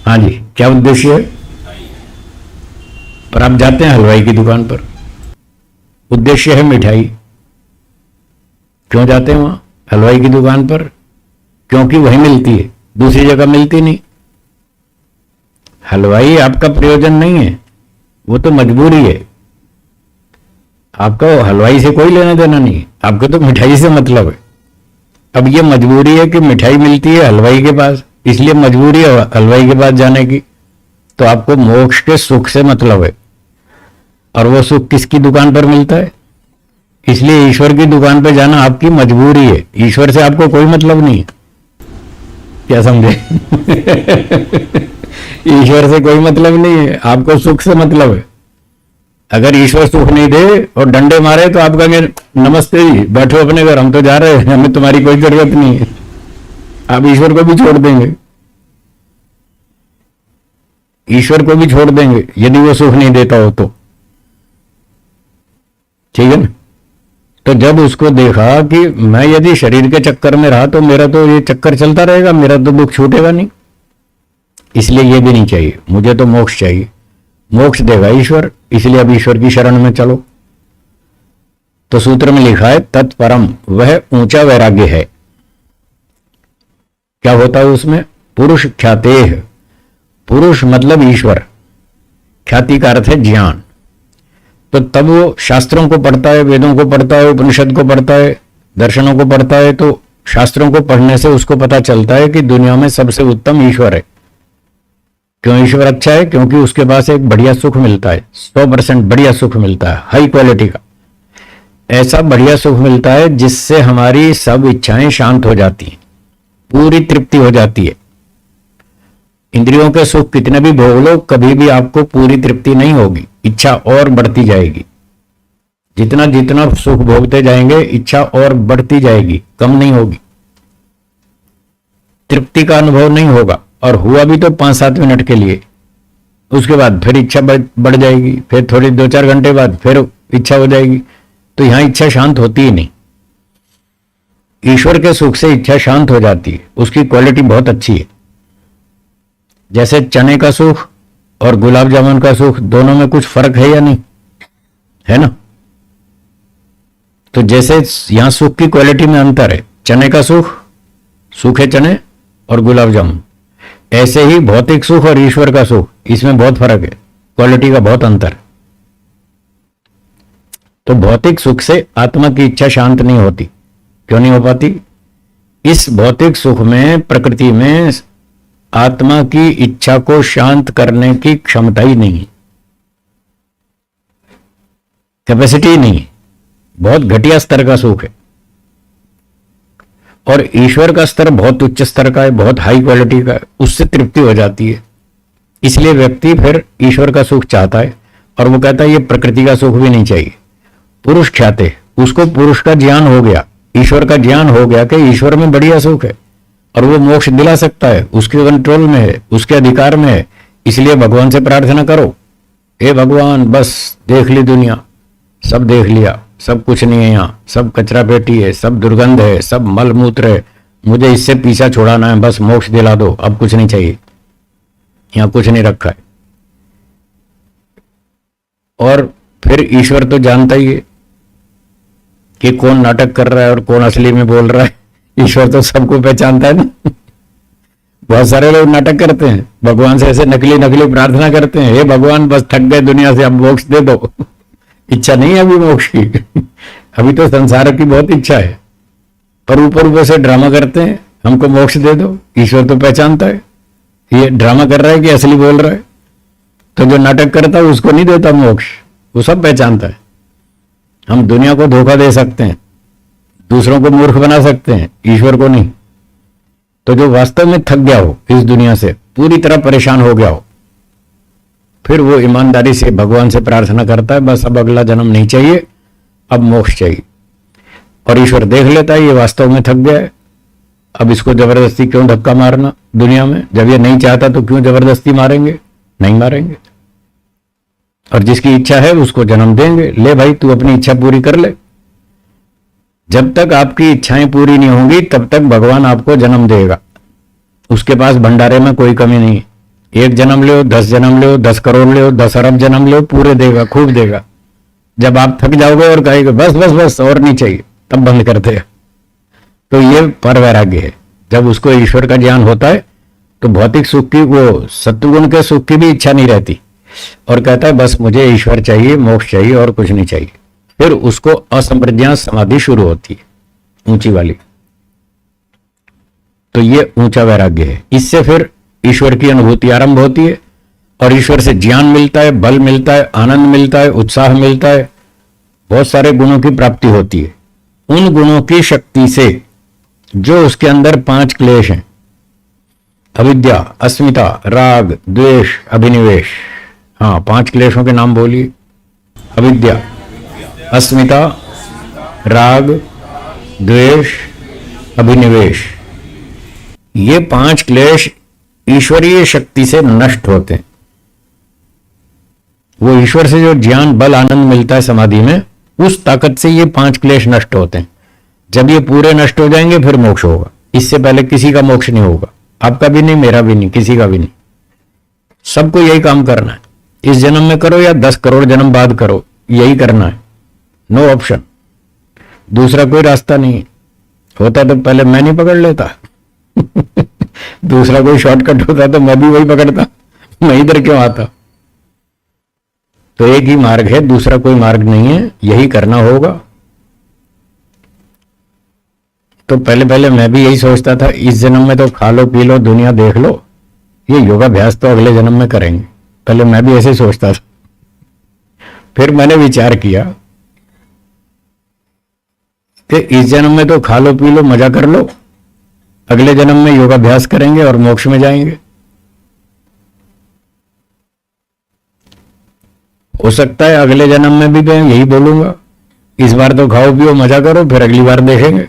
हाँ जी, क्या उद्देश्य है? पर आप जाते हैं हलवाई की दुकान पर, उद्देश्य है मिठाई। क्यों जाते हैं वहां हलवाई की दुकान पर? क्योंकि वही मिलती है, दूसरी जगह मिलती नहीं। हलवाई आपका प्रयोजन नहीं है, वो तो मजबूरी है। आपका हलवाई से कोई लेना देना नहीं है, आपको तो मिठाई से मतलब है। अब ये मजबूरी है कि मिठाई मिलती है हलवाई के पास, इसलिए मजबूरी है हलवाई के पास जाने की। तो आपको मोक्ष के सुख से मतलब है, और वो सुख किसकी दुकान पर मिलता है? इसलिए ईश्वर की दुकान पर जाना आपकी मजबूरी है, ईश्वर से आपको कोई मतलब नहीं है। क्या समझे? ईश्वर से कोई मतलब नहीं है, आपको सुख से मतलब है। अगर ईश्वर सुख नहीं दे और डंडे मारे तो आप कहेंगे नमस्ते जी, बैठो अपने घर, हम तो जा रहे हैं, हमें तुम्हारी कोई जरूरत नहीं है। आप ईश्वर को भी छोड़ देंगे। ईश्वर को भी छोड़ देंगे यदि वो सुख नहीं देता हो तो, ठीक है ना। तो जब उसको देखा कि मैं यदि शरीर के चक्कर में रहा तो मेरा तो ये चक्कर चलता रहेगा, मेरा तो दुख छूटेगा नहीं, इसलिए ये भी नहीं चाहिए, मुझे तो मोक्ष चाहिए। मोक्ष देगा ईश्वर, इसलिए अब ईश्वर की शरण में चलो। तो सूत्र में लिखा है तत्परम, वह ऊंचा वैराग्य है। क्या होता है उसमें? पुरुष ख्यातेह, पुरुष मतलब ईश्वर, ख्याति का अर्थ है ज्ञान। तो तब वो शास्त्रों को पढ़ता है, वेदों को पढ़ता है, उपनिषद को पढ़ता है, दर्शनों को पढ़ता है। तो शास्त्रों को पढ़ने से उसको पता चलता है कि दुनिया में सबसे उत्तम ईश्वर है। क्यों ईश्वर अच्छा है? क्योंकि उसके पास एक बढ़िया सुख मिलता है, 100% बढ़िया सुख मिलता है, हाई क्वालिटी का। ऐसा बढ़िया सुख मिलता है जिससे हमारी सब इच्छाएं शांत हो जाती हैं, पूरी तृप्ति हो जाती है। इंद्रियों के सुख कितने भी भोग लो, कभी भी आपको पूरी तृप्ति नहीं होगी, इच्छा और बढ़ती जाएगी। जितना जितना सुख भोगते जाएंगे इच्छा और बढ़ती जाएगी, कम नहीं होगी, तृप्ति का अनुभव नहीं होगा। और हुआ भी तो 5-7 मिनट के लिए, उसके बाद फिर इच्छा बढ़ जाएगी, फिर थोड़ी 2-4 घंटे बाद फिर इच्छा हो जाएगी। तो यहां इच्छा शांत होती ही नहीं। ईश्वर के सुख से इच्छा शांत हो जाती है, उसकी क्वालिटी बहुत अच्छी है। जैसे चने का सुख और गुलाब जामुन का सुख, दोनों में कुछ फर्क है या नहीं? है ना। तो जैसे यहां सुख की क्वालिटी में अंतर है, चने का सुख, सूखे चने और गुलाब जामुन, ऐसे ही भौतिक सुख और ईश्वर का सुख, इसमें बहुत फर्क है, क्वालिटी का बहुत अंतर। तो भौतिक सुख से आत्मा की इच्छा शांत नहीं होती। क्यों नहीं हो पाती? इस भौतिक सुख में, प्रकृति में आत्मा की इच्छा को शांत करने की क्षमता ही नहीं है, कैपेसिटी ही नहीं है, बहुत घटिया स्तर का सुख है। और ईश्वर का स्तर बहुत उच्च स्तर का है, बहुत हाई क्वालिटी का है, उससे तृप्ति हो जाती है। इसलिए व्यक्ति फिर ईश्वर का सुख चाहता है और वो कहता है ये प्रकृति का सुख भी नहीं चाहिए। पुरुष ख्याते, उसको पुरुष का ज्ञान हो गया, ईश्वर का ज्ञान हो गया कि ईश्वर में बढ़िया सुख है और वो मोक्ष दिला सकता है, उसके कंट्रोल में है, उसके अधिकार में है। इसलिए भगवान से प्रार्थना करो, हे भगवान बस देख ली दुनिया, सब देख लिया, सब कुछ नहीं है यहाँ, सब कचरा पेटी है, सब दुर्गंध है, सब मल मूत्र है, मुझे इससे पीछा छुड़ाना है, बस मोक्ष दिला दो, अब कुछ नहीं चाहिए, यहाँ कुछ नहीं रखा है। और फिर ईश्वर तो जानता ही है कि कौन नाटक कर रहा है और कौन असली में बोल रहा है। ईश्वर तो सबको पहचानता है ना। बहुत सारे लोग नाटक करते हैं, भगवान से ऐसे नकली नकली प्रार्थना करते हैं, हे भगवान बस थक गए दुनिया से, अब मोक्ष दे दो। इच्छा नहीं है अभी मोक्ष की, अभी तो संसार की बहुत इच्छा है, पर ऊपर ऊपर से ड्रामा करते हैं, हमको मोक्ष दे दो। ईश्वर तो पहचानता है ये ड्रामा कर रहा है कि असली बोल रहा है। तो जो नाटक करता है उसको नहीं देता मोक्ष, वो सब पहचानता है। हम दुनिया को धोखा दे सकते हैं, दूसरों को मूर्ख बना सकते हैं, ईश्वर को नहीं। तो जो वास्तव में थक गया हो इस दुनिया से, पूरी तरह परेशान हो गया हो, फिर वो ईमानदारी से भगवान से प्रार्थना करता है, बस अब अगला जन्म नहीं चाहिए, अब मोक्ष चाहिए। और ईश्वर देख लेता है ये वास्तव में थक गया है, अब इसको जबरदस्ती क्यों धक्का मारना दुनिया में, जब ये नहीं चाहता तो क्यों जबरदस्ती मारेंगे, नहीं मारेंगे। और जिसकी इच्छा है उसको जन्म देंगे, ले भाई तू अपनी इच्छा पूरी कर ले। जब तक आपकी इच्छाएं पूरी नहीं होंगी तब तक भगवान आपको जन्म देगा। उसके पास भंडारे में कोई कमी नहीं है। 1 जन्म लो, 10 जन्म लो, 10 करोड़ लो, 10 अरब जन्म लो, पूरे देगा, खूब देगा। जब आप थक जाओगे और कहेंगे बस बस बस और नहीं चाहिए, तब बंद करते हैं। तो ये पर वैराग्य है। जब उसको ईश्वर का ज्ञान होता है तो भौतिक सुख की, वो सत्वगुण के सुख की भी इच्छा नहीं रहती और कहता है बस मुझे ईश्वर चाहिए, मोक्ष चाहिए और कुछ नहीं चाहिए। फिर उसको असंप्रज्ञात समाधि शुरू होती है, ऊंची वाली। तो ये ऊंचा वैराग्य है। इससे फिर ईश्वर की अनुभूति आरंभ होती है और ईश्वर से ज्ञान मिलता है, बल मिलता है, आनंद मिलता है, उत्साह मिलता है, बहुत सारे गुणों की प्राप्ति होती है। उन गुणों की शक्ति से जो उसके अंदर 5 क्लेश हैं, अविद्या, अस्मिता, राग, द्वेष, अभिनिवेश। हाँ, 5 क्लेशों के नाम बोलिए। अविद्या, अस्मिता, राग, द्वेष, अभिनिवेश। ये 5 क्लेश ईश्वरीय शक्ति से नष्ट होते हैं। वो ईश्वर से जो ज्ञान बल आनंद मिलता है समाधि में, उस ताकत से ये 5 क्लेश नष्ट होते हैं। जब ये पूरे नष्ट हो जाएंगे फिर मोक्ष होगा। इससे पहले किसी का मोक्ष नहीं होगा, आपका भी नहीं, मेरा भी नहीं, किसी का भी नहीं। सबको यही काम करना है, इस जन्म में करो या 10 करोड़ जन्म बाद करो, यही करना है, नो ऑप्शन, दूसरा कोई रास्ता नहीं है। होता तो पहले मैं नहीं पकड़ लेता दूसरा कोई शॉर्टकट होता तो मैं भी वही पकड़ता, मैं इधर क्यों आता। तो एक ही मार्ग है, दूसरा कोई मार्ग नहीं है, यही करना होगा। तो पहले पहले मैं भी यही सोचता था, इस जन्म में तो खा लो पी लो दुनिया देख लो, ये योगाभ्यास तो अगले जन्म में करेंगे। पहले मैं भी ऐसे सोचता था। फिर मैंने विचार किया कि इस जन्म में तो खा लो पी लो मजा कर लो, अगले जन्म में योगाभ्यास करेंगे और मोक्ष में जाएंगे। हो सकता है अगले जन्म में भी मैं यही बोलूंगा, इस बार तो खाओ पियो मजा करो, फिर अगली बार देखेंगे।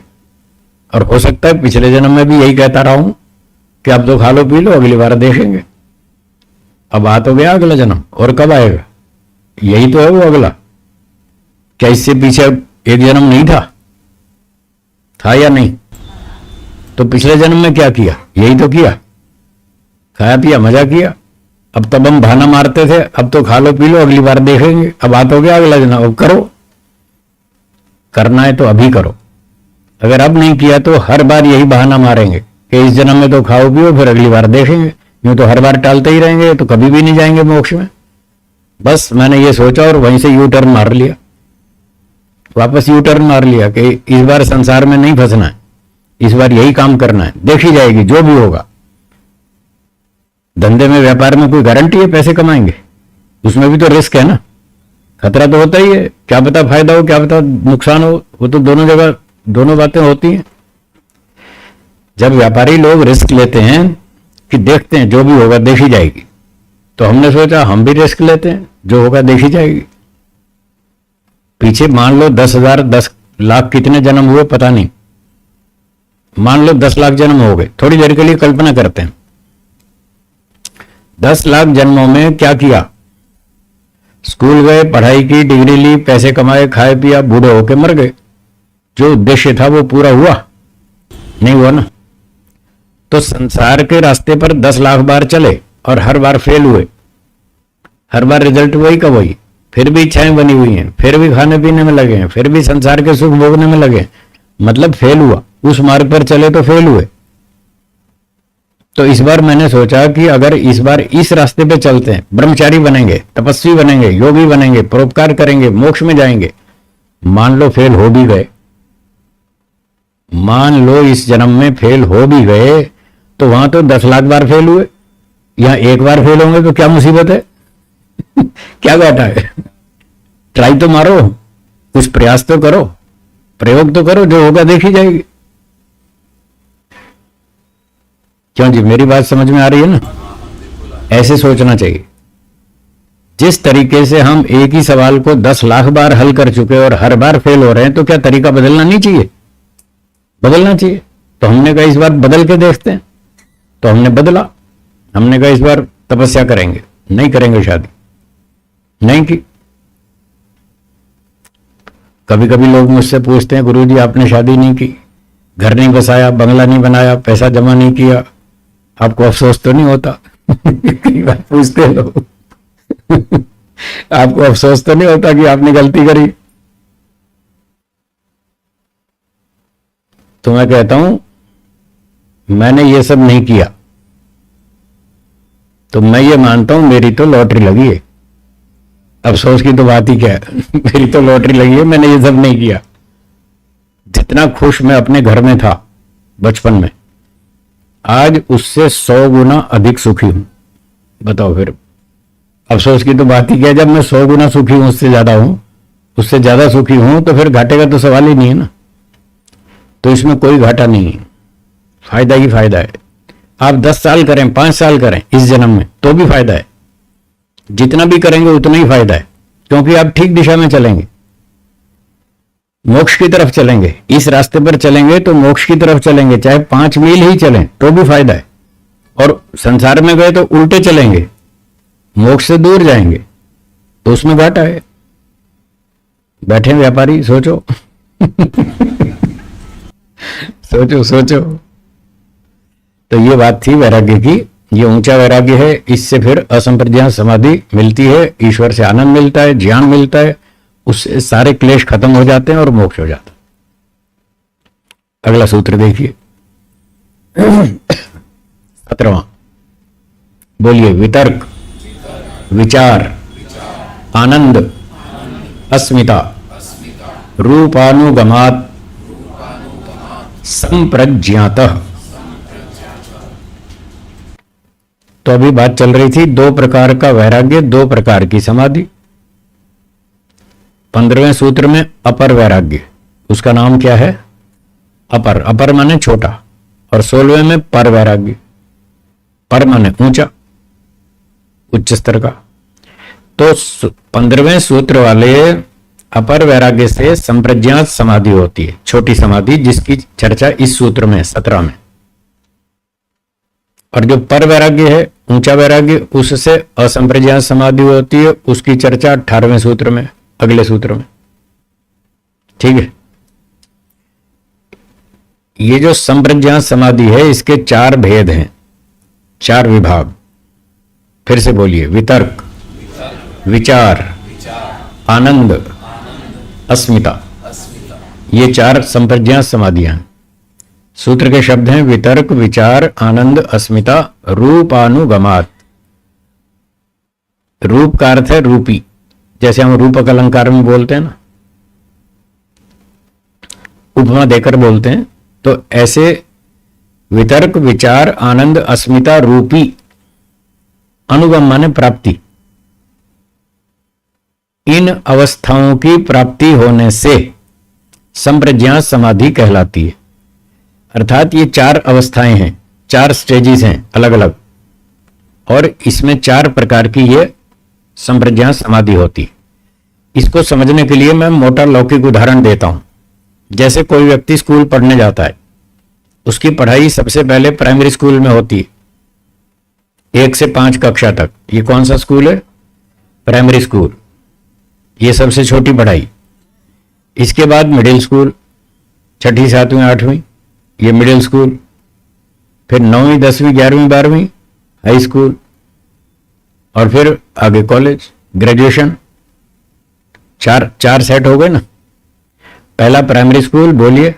और हो सकता है पिछले जन्म में भी यही कहता रहा हूं कि अब तो खा लो पी लो, अगली बार देखेंगे। अब आ तो गया अगला जन्म, और कब आएगा? यही तो है वो अगला। क्या इससे पीछे एक जन्म नहीं था या नहीं? तो पिछले जन्म में क्या किया? यही तो किया, खाया पिया मजा किया। अब तब हम बहाना मारते थे, अब तो खा लो पी लो अगली बार देखेंगे। अब आ तो गया अगला जन्म, अब करो, करना है तो अभी करो। अगर अब नहीं किया तो हर बार यही बहाना मारेंगे कि इस जन्म में तो खाओ पियो फिर अगली बार देखेंगे। यूं तो हर बार टालते ही रहेंगे, तो कभी भी नहीं जाएंगे मोक्ष में। बस मैंने ये सोचा और वहीं से यू टर्न मार लिया, वापस यू टर्न मार लिया कि इस बार संसार में नहीं फंसना है, इस बार यही काम करना है, देखी जाएगी जो भी होगा। धंधे में व्यापार में कोई गारंटी है पैसे कमाएंगे? उसमें भी तो रिस्क है ना, खतरा तो होता ही है। क्या पता फायदा हो, क्या पता नुकसान हो, वो तो दोनों जगह दोनों बातें होती हैं। जब व्यापारी लोग रिस्क लेते हैं कि देखते हैं जो भी होगा देखी जाएगी, तो हमने सोचा हम भी रिस्क लेते हैं, जो होगा देखी जाएगी। पीछे मान लो 10,000 10 लाख कितने जन्म हुए पता नहीं, मान लो 10 लाख जन्म हो गए, थोड़ी देर के लिए कल्पना करते हैं 10 लाख जन्मों में क्या किया? स्कूल गए, पढ़ाई की, डिग्री ली, पैसे कमाए, खाए पिया, बूढ़े होके मर गए। जो उद्देश्य था वो पूरा हुआ? नहीं हुआ ना। तो संसार के रास्ते पर 10 लाख बार चले और हर बार फेल हुए, हर बार रिजल्ट वही का वही, फिर भी इच्छाएं बनी हुई हैं, फिर भी खाने पीने में लगे हैं, फिर भी संसार के सुख भोगने में लगे, मतलब फेल हुआ। उस मार्ग पर चले तो फेल हुए। तो इस बार मैंने सोचा कि अगर इस बार इस रास्ते पे चलते हैं, ब्रह्मचारी बनेंगे, तपस्वी बनेंगे, योगी बनेंगे, परोपकार करेंगे, मोक्ष में जाएंगे। मान लो फेल हो भी गए, मान लो इस जन्म में फेल हो भी गए, तो वहां तो 10 लाख बार फेल हुए, यहां एक बार फेल होंगे तो क्या मुसीबत है क्या घाटा है? ट्राई तो मारो, कुछ प्रयास तो करो, प्रयोग तो करो, जो होगा देखी जाएगी। क्यों जी, मेरी बात समझ में आ रही है ना? ऐसे सोचना चाहिए। जिस तरीके से हम एक ही सवाल को 10 लाख बार हल कर चुके और हर बार फेल हो रहे हैं, तो क्या तरीका बदलना नहीं चाहिए? बदलना चाहिए। तो हमने कहा इस बार बदल के देखते हैं, तो हमने बदला। हमने कहा इस बार तपस्या करेंगे, नहीं करेंगे शादी, नहीं की। कभी कभी लोग मुझसे पूछते हैं गुरुजी आपने शादी नहीं की, घर नहीं बसाया, बंगला नहीं बनाया, पैसा जमा नहीं किया, आपको अफसोस तो नहीं होता? कई बार पूछते हैं लोग आपको अफसोस तो नहीं होता कि आपने गलती करी? तो मैं कहता हूं मैंने ये सब नहीं किया, तो मैं ये मानता हूं मेरी तो लॉटरी लगी है। अफसोस की तो बात ही क्या है मेरी तो लॉटरी लगी है, मैंने ये सब नहीं किया। जितना खुश मैं अपने घर में था बचपन में, आज उससे 100 गुना अधिक सुखी हूं। बताओ फिर अफसोस की तो बात ही क्या है? जब मैं 100 गुना सुखी हूं, उससे ज्यादा सुखी हूं, तो फिर घाटे का तो सवाल ही नहीं है ना। तो इसमें कोई घाटा नहीं है, फायदा ही फायदा है। आप 10 साल करें, 5 साल करें इस जन्म में, तो भी फायदा है। जितना भी करेंगे उतना ही फायदा है, क्योंकि आप ठीक दिशा में चलेंगे, मोक्ष की तरफ चलेंगे। इस रास्ते पर चलेंगे तो मोक्ष की तरफ चलेंगे, चाहे 5 मील ही चलें तो भी फायदा है। और संसार में गए तो उल्टे चलेंगे, मोक्ष से दूर जाएंगे, तो उसमें घाटा है। बैठे व्यापारी, सोचो सोचो सोचो। तो ये बात थी वैराग्य की। ये ऊंचा वैराग्य है, इससे फिर असंप्रज्ञात समाधि मिलती है, ईश्वर से आनंद मिलता है, ज्ञान मिलता है, उससे सारे क्लेश खत्म हो जाते हैं और मोक्ष हो जाता है। अगला सूत्र देखिए 17वां। बोलिए। वितर्क, विचार, आनंद, अस्मिता, रूपानुगमात् संप्रज्ञातः। तो अभी बात चल रही थी दो प्रकार का वैराग्य, दो प्रकार की समाधि। 15वें सूत्र में अपर वैराग्य, उसका नाम क्या है? अपर। अपर माने छोटा। और 16वें में पर वैराग्य। पर माने ऊंचा, उच्च स्तर का। तो 15वें सूत्र वाले अपर वैराग्य से संप्रज्ञात समाधि होती है, छोटी समाधि, जिसकी चर्चा इस सूत्र में 17 में। और जो पर वैराग्य है, ऊंचा वैराग्य, उससे असंप्रज्ञात समाधि होती है, उसकी चर्चा 18वें सूत्र में, अगले सूत्र में। ठीक है। ये जो संप्रज्ञात समाधि है, इसके 4 भेद हैं, 4 विभाग। फिर से बोलिए। वितर्क, विचार, आनंद, अस्मिता, ये 4 संप्रज्ञात समाधियां हैं। सूत्र के शब्द हैं वितर्क, विचार, आनंद, अस्मिता, रूपानुगमात्। रूप का अर्थ है रूपी, जैसे हम रूपक अलंकार में बोलते हैं ना, उपमा देकर बोलते हैं, तो ऐसे वितर्क, विचार, आनंद, अस्मिता रूपी अनुगम माने प्राप्ति, इन अवस्थाओं की प्राप्ति होने से संप्रज्ञात समाधि कहलाती है। अर्थात ये 4 अवस्थाएं हैं, 4 स्टेजेस हैं अलग अलग, और इसमें 4 प्रकार की ये संप्रज्ञात समाधि होती है। इसको समझने के लिए मैं मोटा लौकिक उदाहरण देता हूं। जैसे कोई व्यक्ति स्कूल पढ़ने जाता है, उसकी पढ़ाई सबसे पहले प्राइमरी स्कूल में होती है, 1 से 5 कक्षा तक। ये कौन सा स्कूल है? Primary school. ये सबसे छोटी पढ़ाई। इसके बाद मिडिल स्कूल, 6ठी 7वीं 8वीं, ये मिडिल स्कूल। फिर 9वीं 10वीं 11वीं 12वीं हाई स्कूल, और फिर आगे कॉलेज, ग्रेजुएशन। 4 सेट हो गए ना। पहला प्राइमरी स्कूल, बोलिए।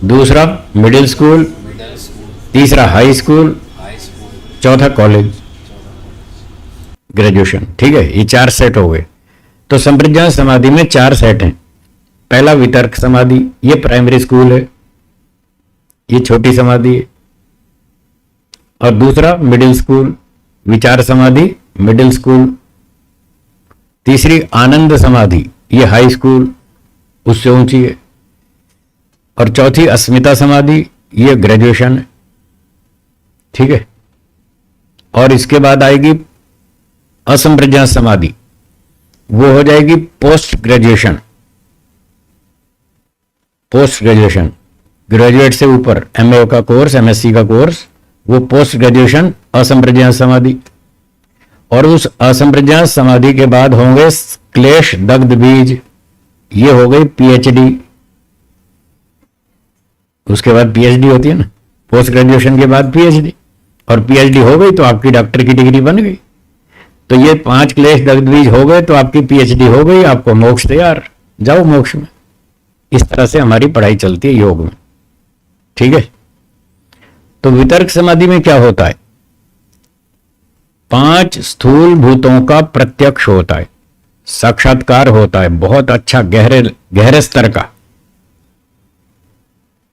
दूसरा मिडिल स्कूल, तीसरा हाई स्कूल, चौथा कॉलेज, ग्रेजुएशन। ठीक है, ये 4 सेट हो गए। तो संप्रज्ञात समाधि में 4 सेट हैं। पहला वितर्क समाधि, ये प्राइमरी स्कूल है, ये छोटी समाधि है। और दूसरा मिडिल स्कूल, विचार समाधि, मिडिल स्कूल। तीसरी आनंद समाधि, ये हाई स्कूल, उससे ऊंची है। और चौथी अस्मिता समाधि, ये ग्रेजुएशन है। ठीक है। और इसके बाद आएगी असंप्रज्ञात समाधि, वो हो जाएगी post graduation. Post graduation, graduate से ऊपर एमए का कोर्स, एमएससी का कोर्स, वो पोस्ट ग्रेजुएशन असंप्रज्ञात समाधि। और उस असंप्रज्ञात समाधि के बाद होंगे क्लेश दग्ध बीज, ये हो गई पीएचडी। उसके बाद पीएचडी होती है ना, पोस्ट ग्रेजुएशन के बाद पीएचडी। और पीएचडी हो गई तो आपकी डॉक्टर की डिग्री बन गई। तो ये 5 क्लेश दग्ध बीज हो गए तो आपकी पीएचडी हो गई, आपको मोक्ष तैयार, जाओ मोक्ष में। इस तरह से हमारी पढ़ाई चलती है योग में। ठीक है। तो वितर्क समाधि में क्या होता है? 5 स्थूल भूतों का प्रत्यक्ष होता है, साक्षात्कार होता है, बहुत अच्छा गहरे स्तर का।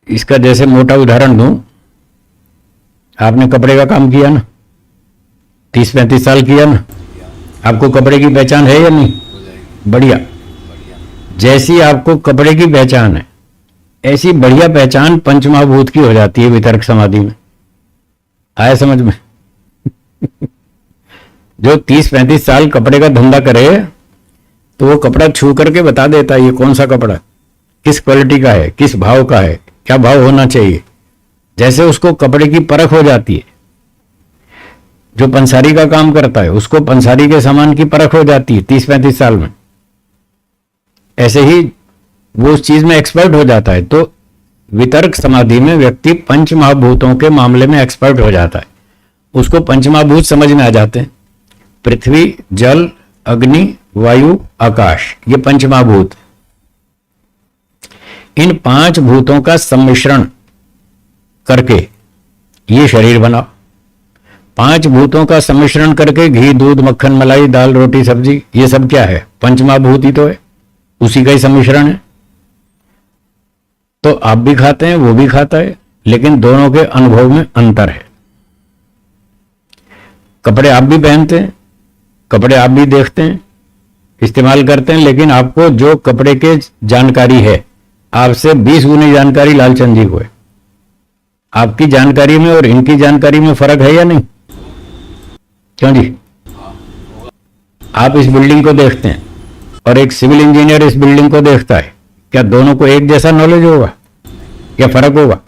इसका जैसे मोटा उदाहरण दूं, आपने कपड़े का काम किया ना, 30-35 साल किया ना, आपको कपड़े की पहचान है या नहीं? बढ़िया। जैसी आपको कपड़े की पहचान है, ऐसी बढ़िया पहचान पंचमहाभूत की हो जाती है वितर्क समाधि में। आया समझ में? जो 30-35 साल कपड़े का धंधा करे, तो वो कपड़ा छू करके बता देता है ये कौन सा कपड़ा, किस क्वालिटी का है, किस भाव का है, क्या भाव होना चाहिए। जैसे उसको कपड़े की परख हो जाती है, जो पंसारी का काम करता है उसको पंसारी के सामान की परख हो जाती है 30-35 साल में। ऐसे ही वो उस चीज में एक्सपर्ट हो जाता है। तो वितर्क समाधि में व्यक्ति पंच महाभूतों के मामले में एक्सपर्ट हो जाता है। उसको पंचमहाभूत समझ में आ जाते हैं। पृथ्वी, जल, अग्नि, वायु, आकाश, ये पंचमहाभूत। इन 5 भूतों का सम्मिश्रण करके ये शरीर बना। 5 भूतों का सम्मिश्रण करके घी, दूध, मक्खन, मलाई, दाल, रोटी, सब्जी, ये सब क्या है? पंचमहाभूत ही तो है, उसी का ही सम्मिश्रण है। तो आप भी खाते हैं, वो भी खाता है, लेकिन दोनों के अनुभव में अंतर है। कपड़े आप भी पहनते हैं, कपड़े आप भी देखते हैं, इस्तेमाल करते हैं, लेकिन आपको जो कपड़े के जानकारी है आपसे 20 गुनी जानकारी लालचंद जी को है। आपकी जानकारी में और इनकी जानकारी में फर्क है या नहीं? क्यों जी? आप इस बिल्डिंग को देखते हैं और एक सिविल इंजीनियर इस बिल्डिंग को देखता है, क्या दोनों को एक जैसा नॉलेज होगा या फर्क होगा?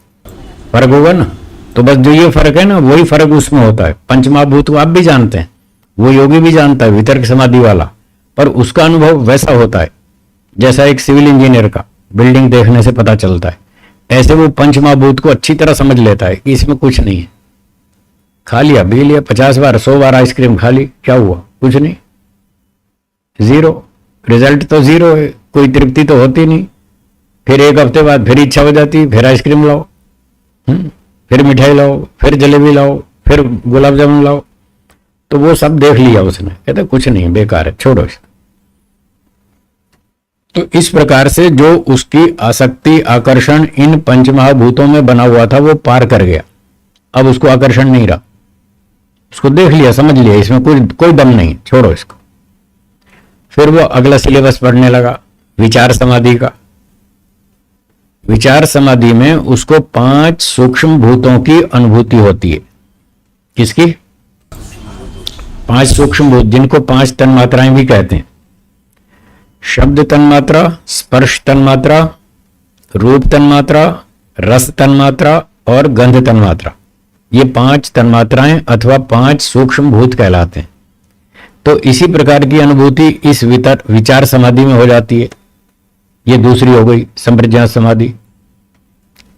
फर्क होगा ना। तो बस जो ये फर्क है ना, वही फर्क उसमें होता है। पंचमहाभूत को आप भी जानते हैं, वो योगी भी जानता है, वितर्क समाधि वाला, पर उसका अनुभव वैसा होता है जैसा एक सिविल इंजीनियर का बिल्डिंग देखने से पता चलता है। ऐसे वो पंचमहाभूत को अच्छी तरह समझ लेता है कि इसमें कुछ नहीं है। खा लिया, पी लिया, 50 बार 100 बार आइसक्रीम खा ली, क्या हुआ? कुछ नहीं, जीरो। रिजल्ट तो जीरो है, कोई तृप्ति तो होती नहीं। फिर एक हफ्ते बाद फिर इच्छा हो जाती, फिर आइसक्रीम लाओ, फिर मिठाई लाओ, फिर जलेबी लाओ, फिर गुलाब जामुन लाओ। तो वो सब देख लिया उसने, कहते कुछ नहीं, बेकार है, छोड़ो इसको। तो इस प्रकार से जो उसकी आसक्ति, आकर्षण इन पंचमहाभूतों में बना हुआ था वो पार कर गया। अब उसको आकर्षण नहीं रहा, उसको देख लिया, समझ लिया, इसमें कोई दम नहीं, छोड़ो इसको। फिर वो अगला सिलेबस पढ़ने लगा, विचार समाधि का। विचार समाधि में उसको 5 सूक्ष्म भूतों की अनुभूति होती है। किसकी? 5 सूक्ष्म भूत, जिनको 5 तन्मात्राएं भी कहते हैं। शब्द तन्मात्रा, स्पर्श तन्मात्रा, रूप तन्मात्रा, रस तन्मात्रा और गंध तन्मात्रा। ये 5 तन्मात्राएं अथवा 5 सूक्ष्म भूत कहलाते हैं। तो इसी प्रकार की अनुभूति इस विचार समाधि में हो जाती है। ये दूसरी हो गई संप्रज्ञात समाधि,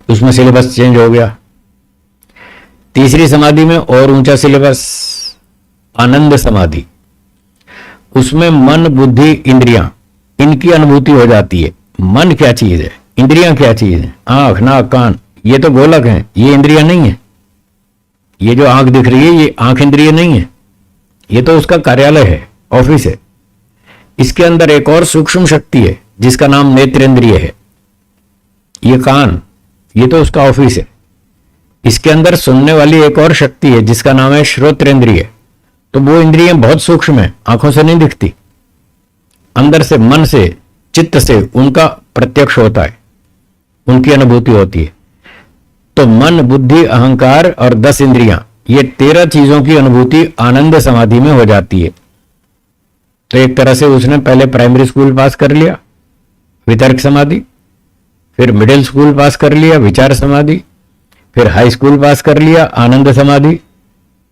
उसमें सिलेबस चेंज हो गया। तीसरी समाधि में और ऊंचा सिलेबस, आनंद समाधि। उसमें मन, बुद्धि, इंद्रियां, इनकी अनुभूति हो जाती है। मन क्या चीज है, इंद्रियां क्या चीज है? आंख, नाक, कान, ये तो गोलक हैं, ये इंद्रियां नहीं है। ये जो आंख दिख रही है ये आंख इंद्रिय नहीं है, ये तो उसका कार्यालय है, ऑफिस है। इसके अंदर एक और सूक्ष्म शक्ति है जिसका नाम नेत्रेंद्रिय है। ये कान, ये तो उसका ऑफिस है। इसके अंदर सुनने वाली एक और शक्ति है जिसका नाम है श्रोत्रेंद्रिय। तो वो इंद्रियां बहुत सूक्ष्म है, आंखों से नहीं दिखती, अंदर से, मन से, चित्त से उनका प्रत्यक्ष होता है, उनकी अनुभूति होती है। तो मन, बुद्धि, अहंकार और 10 इंद्रियां, ये 13 चीजों की अनुभूति आनंद समाधि में हो जाती है। तो एक तरह से उसने पहले प्राइमरी स्कूल पास कर लिया, वितर्क समाधि, फिर मिडिल स्कूल पास कर लिया, विचार समाधि, फिर हाई स्कूल पास कर लिया, आनंद समाधि।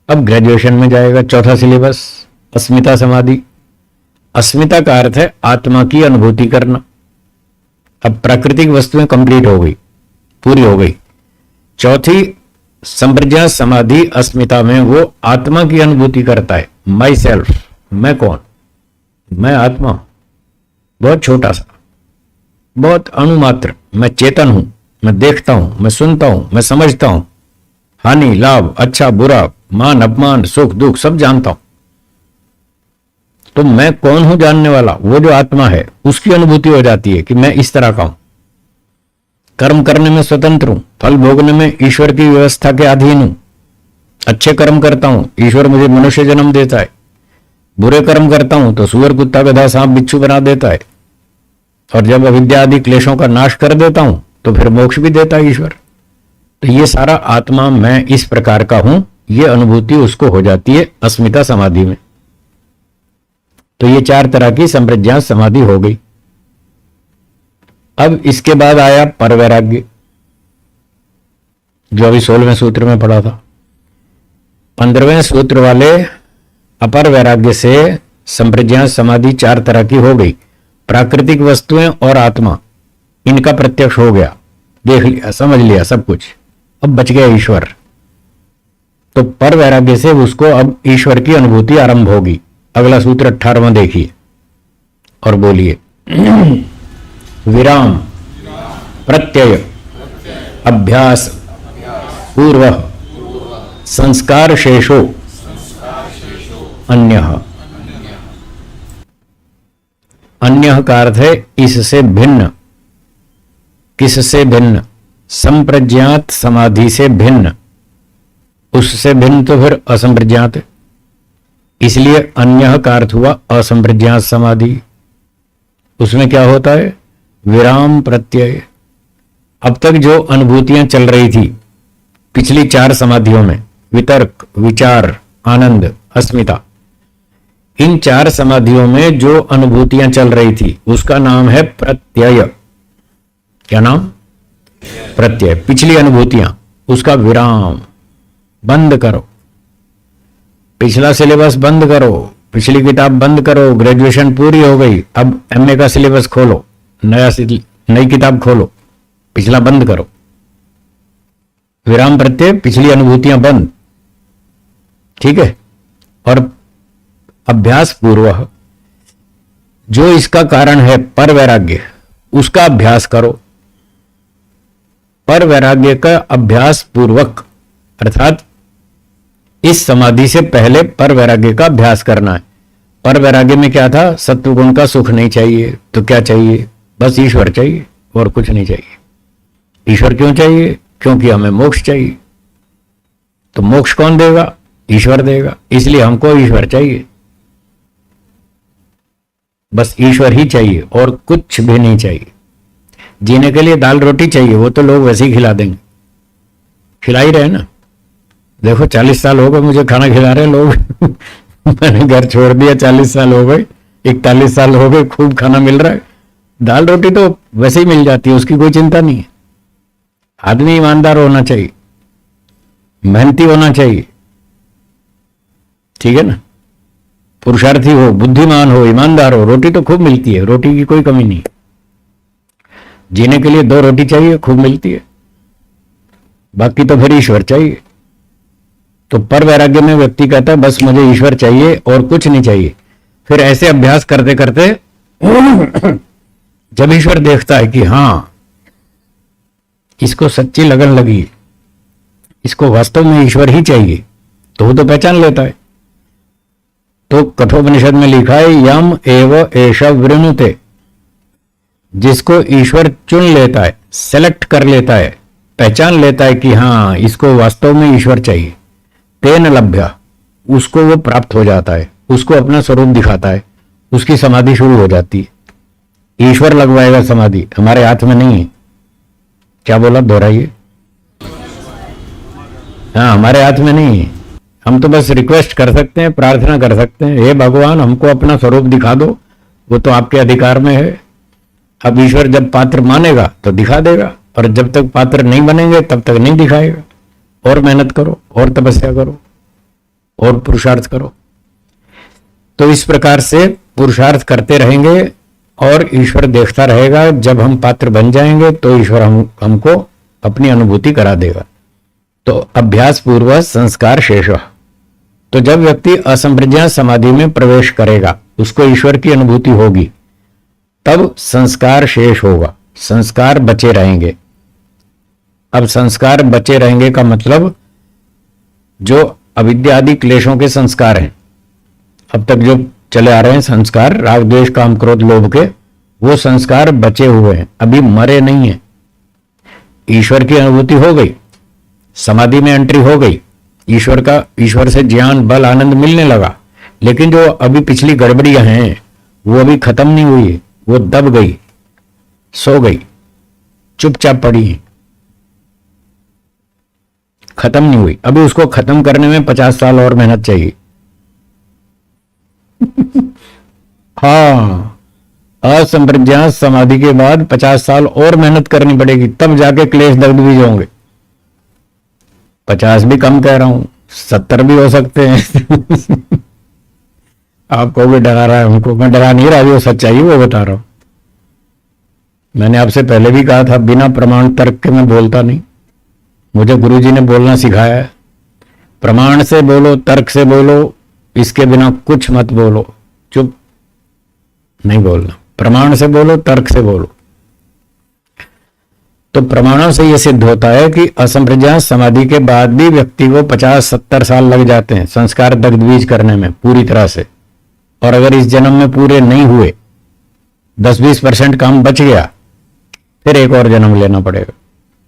अब ग्रेजुएशन में जाएगा, चौथा सिलेबस, अस्मिता समाधि। अस्मिता का अर्थ है आत्मा की अनुभूति करना। अब प्राकृतिक वस्तुएं कंप्लीट हो गई, पूरी हो गई। चौथी संप्रज्ञात समाधि अस्मिता में वो आत्मा की अनुभूति करता है। माई सेल्फ, मैं कौन? मैं आत्मा, बहुत छोटा सा, बहुत अणुमात्र। मैं चेतन हूं, मैं देखता हूं, मैं सुनता हूं, मैं समझता हूं, हानि, लाभ, अच्छा, बुरा, मान, अपमान, सुख, दुख सब जानता हूं। तो मैं कौन हूं जानने वाला? वो जो आत्मा है उसकी अनुभूति हो जाती है कि मैं इस तरह का हूं। कर्म करने में स्वतंत्र हूं, फल भोगने में ईश्वर की व्यवस्था के अधीन हूं। अच्छे कर्म करता हूं, ईश्वर मुझे मनुष्य जन्म देता है। बुरे कर्म करता हूं तो सुअर, कुत्ता, गधा, सांप, बिच्छू बना देता है। और जब अविद्या आदि क्लेशों का नाश कर देता हूं तो फिर मोक्ष भी देता है ईश्वर। तो ये सारा आत्मा, मैं इस प्रकार का हूं, ये अनुभूति उसको हो जाती है अस्मिता समाधि में। तो ये 4 तरह की संप्रज्ञात समाधि हो गई। अब इसके बाद आया परवैराग्य, जो अभी 16वें सूत्र में पढ़ा था। 15वें सूत्र वाले अपर वैराग्य से संप्रज्ञात समाधि 4 तरह की हो गई। प्राकृतिक वस्तुएं और आत्मा, इनका प्रत्यक्ष हो गया, देख लिया, समझ लिया सब कुछ। अब बच गया ईश्वर। तो पर वैराग्य से उसको अब ईश्वर की अनुभूति आरंभ होगी। अगला सूत्र 18वां देखिए और बोलिए। विराम प्रत्यय अभ्यास पूर्व संस्कार शेषो अन्यः। अन्यः का अर्थ है इससे भिन्न। किससे भिन्न? संप्रज्ञात समाधि से भिन्न। उससे भिन्न तो फिर असंप्रज्ञात है, इसलिए अन्यः का अर्थ हुआ असंप्रज्ञात समाधि। उसमें क्या होता है? विराम प्रत्यय। अब तक जो अनुभूतियां चल रही थी पिछली 4 समाधियों में, वितर्क, विचार, आनंद, अस्मिता, इन 4 समाधियों में जो अनुभूतियां चल रही थी उसका नाम है प्रत्यय। क्या नाम? प्रत्यय। पिछली अनुभूतियां, उसका विराम, बंद करो। पिछला सिलेबस बंद करो, पिछली किताब बंद करो। ग्रेजुएशन पूरी हो गई, अब एमए का सिलेबस खोलो, नई किताब खोलो, पिछला बंद करो। विराम प्रत्यय, पिछली अनुभूतियां बंद। ठीक है। और अभ्यास पूर्व, जो इसका कारण है पर वैराग्य, उसका अभ्यास करो। पर वैराग्य का अभ्यास पूर्वक, अर्थात इस समाधि से पहले पर वैराग्य का अभ्यास करना है। पर वैराग्य में क्या था? सत्वगुण का सुख नहीं चाहिए, तो क्या चाहिए? बस ईश्वर चाहिए और कुछ नहीं चाहिए। ईश्वर क्यों चाहिए? क्योंकि हमें मोक्ष चाहिए। तो मोक्ष कौन देगा? ईश्वर देगा। इसलिए हमको ईश्वर चाहिए, बस ईश्वर ही चाहिए और कुछ भी नहीं चाहिए। जीने के लिए दाल रोटी चाहिए, वो तो लोग वैसे ही खिला देंगे, खिला ही रहे ना। देखो 40 साल हो गए मुझे खाना खिला रहे लोग मैंने घर छोड़ दिया, 40 साल हो गए, 41 साल हो गए, खूब खाना मिल रहा है। दाल रोटी तो वैसे ही मिल जाती है, उसकी कोई चिंता नहीं है। आदमी ईमानदार होना चाहिए, मेहनती होना चाहिए, ठीक है ना। पुरुषार्थी हो, बुद्धिमान हो, ईमानदार हो, रोटी तो खूब मिलती है, रोटी की कोई कमी नहीं। जीने के लिए 2 रोटी चाहिए, खूब मिलती है। बाकी तो फिर ईश्वर चाहिए। तो पर वैराग्य में व्यक्ति कहता है बस मुझे ईश्वर चाहिए और कुछ नहीं चाहिए। फिर ऐसे अभ्यास करते करते जब ईश्वर देखता है कि हां इसको सच्ची लगन लगी, इसको वास्तव में ईश्वर ही चाहिए, तो वो तो पहचान लेता है। तो कठोपनिषद में लिखा है यम एव एष वृणुते, जिसको ईश्वर चुन लेता है, सेलेक्ट कर लेता है, पहचान लेता है कि हां इसको वास्तव में ईश्वर चाहिए, तेन लभ्य, उसको वो प्राप्त हो जाता है, उसको अपना स्वरूप दिखाता है, उसकी समाधि शुरू हो जाती है। ईश्वर लगवाएगा समाधि, हमारे हाथ में नहीं है। क्या बोला? दोहराइए। हाँ, हमारे हाथ में नहीं है। हम तो बस रिक्वेस्ट कर सकते हैं, प्रार्थना कर सकते हैं, हे भगवान हमको अपना स्वरूप दिखा दो, वो तो आपके अधिकार में है। अब ईश्वर जब पात्र मानेगा तो दिखा देगा, और जब तक पात्र नहीं बनेंगे तब तक नहीं दिखाएगा। और मेहनत करो, और तपस्या करो, और पुरुषार्थ करो। तो इस प्रकार से पुरुषार्थ करते रहेंगे और ईश्वर देखता रहेगा। जब हम पात्र बन जाएंगे तो ईश्वर हमको अपनी अनुभूति करा देगा। तो अभ्यास पूर्व संस्कार शेष, तो जब व्यक्ति असंप्रज्ञात समाधि में प्रवेश करेगा, उसको ईश्वर की अनुभूति होगी, तब संस्कार शेष होगा, संस्कार बचे रहेंगे। अब संस्कार बचे रहेंगे का मतलब जो अविद्या आदि क्लेशों के संस्कार हैं, अब तक जो चले आ रहे हैं संस्कार, राग द्वेष काम क्रोध लोभ के, वो संस्कार बचे हुए हैं, अभी मरे नहीं है। ईश्वर की अनुभूति हो गई, समाधि में एंट्री हो गई, ईश्वर से ज्ञान बल आनंद मिलने लगा, लेकिन जो अभी पिछली गड़बड़ियां हैं वो अभी खत्म नहीं हुई, वो दब गई, सो गई, चुपचाप पड़ी है, खत्म नहीं हुई। अभी उसको खत्म करने में 50 साल और मेहनत चाहिए। हाँ, असंप्रज्ञात समाधि के बाद 50 साल और मेहनत करनी पड़ेगी, तब जाके क्लेश दग्ध बीज होंगे। 50 भी कम कह रहा हूं, 70 भी हो सकते हैं। आपको भी डरा रहा है हमको, मैं डरा नहीं रहा, जो सच्चाई वो बता रहा हूं। मैंने आपसे पहले भी कहा था, बिना प्रमाण तर्क के मैं बोलता नहीं। मुझे गुरुजी ने बोलना सिखाया है, प्रमाण से बोलो, तर्क से बोलो, इसके बिना कुछ मत बोलो, चुप नहीं बोलना। प्रमाण से बोलो, तर्क से बोलो। तो प्रमाणों से यह सिद्ध होता है कि असंप्रज्ञात समाधि के बाद भी व्यक्ति को 50-70 साल लग जाते हैं संस्कार दग्धबीज करने में पूरी तरह से। और अगर इस जन्म में पूरे नहीं हुए, 10-20% काम बच गया, फिर एक और जन्म लेना पड़ेगा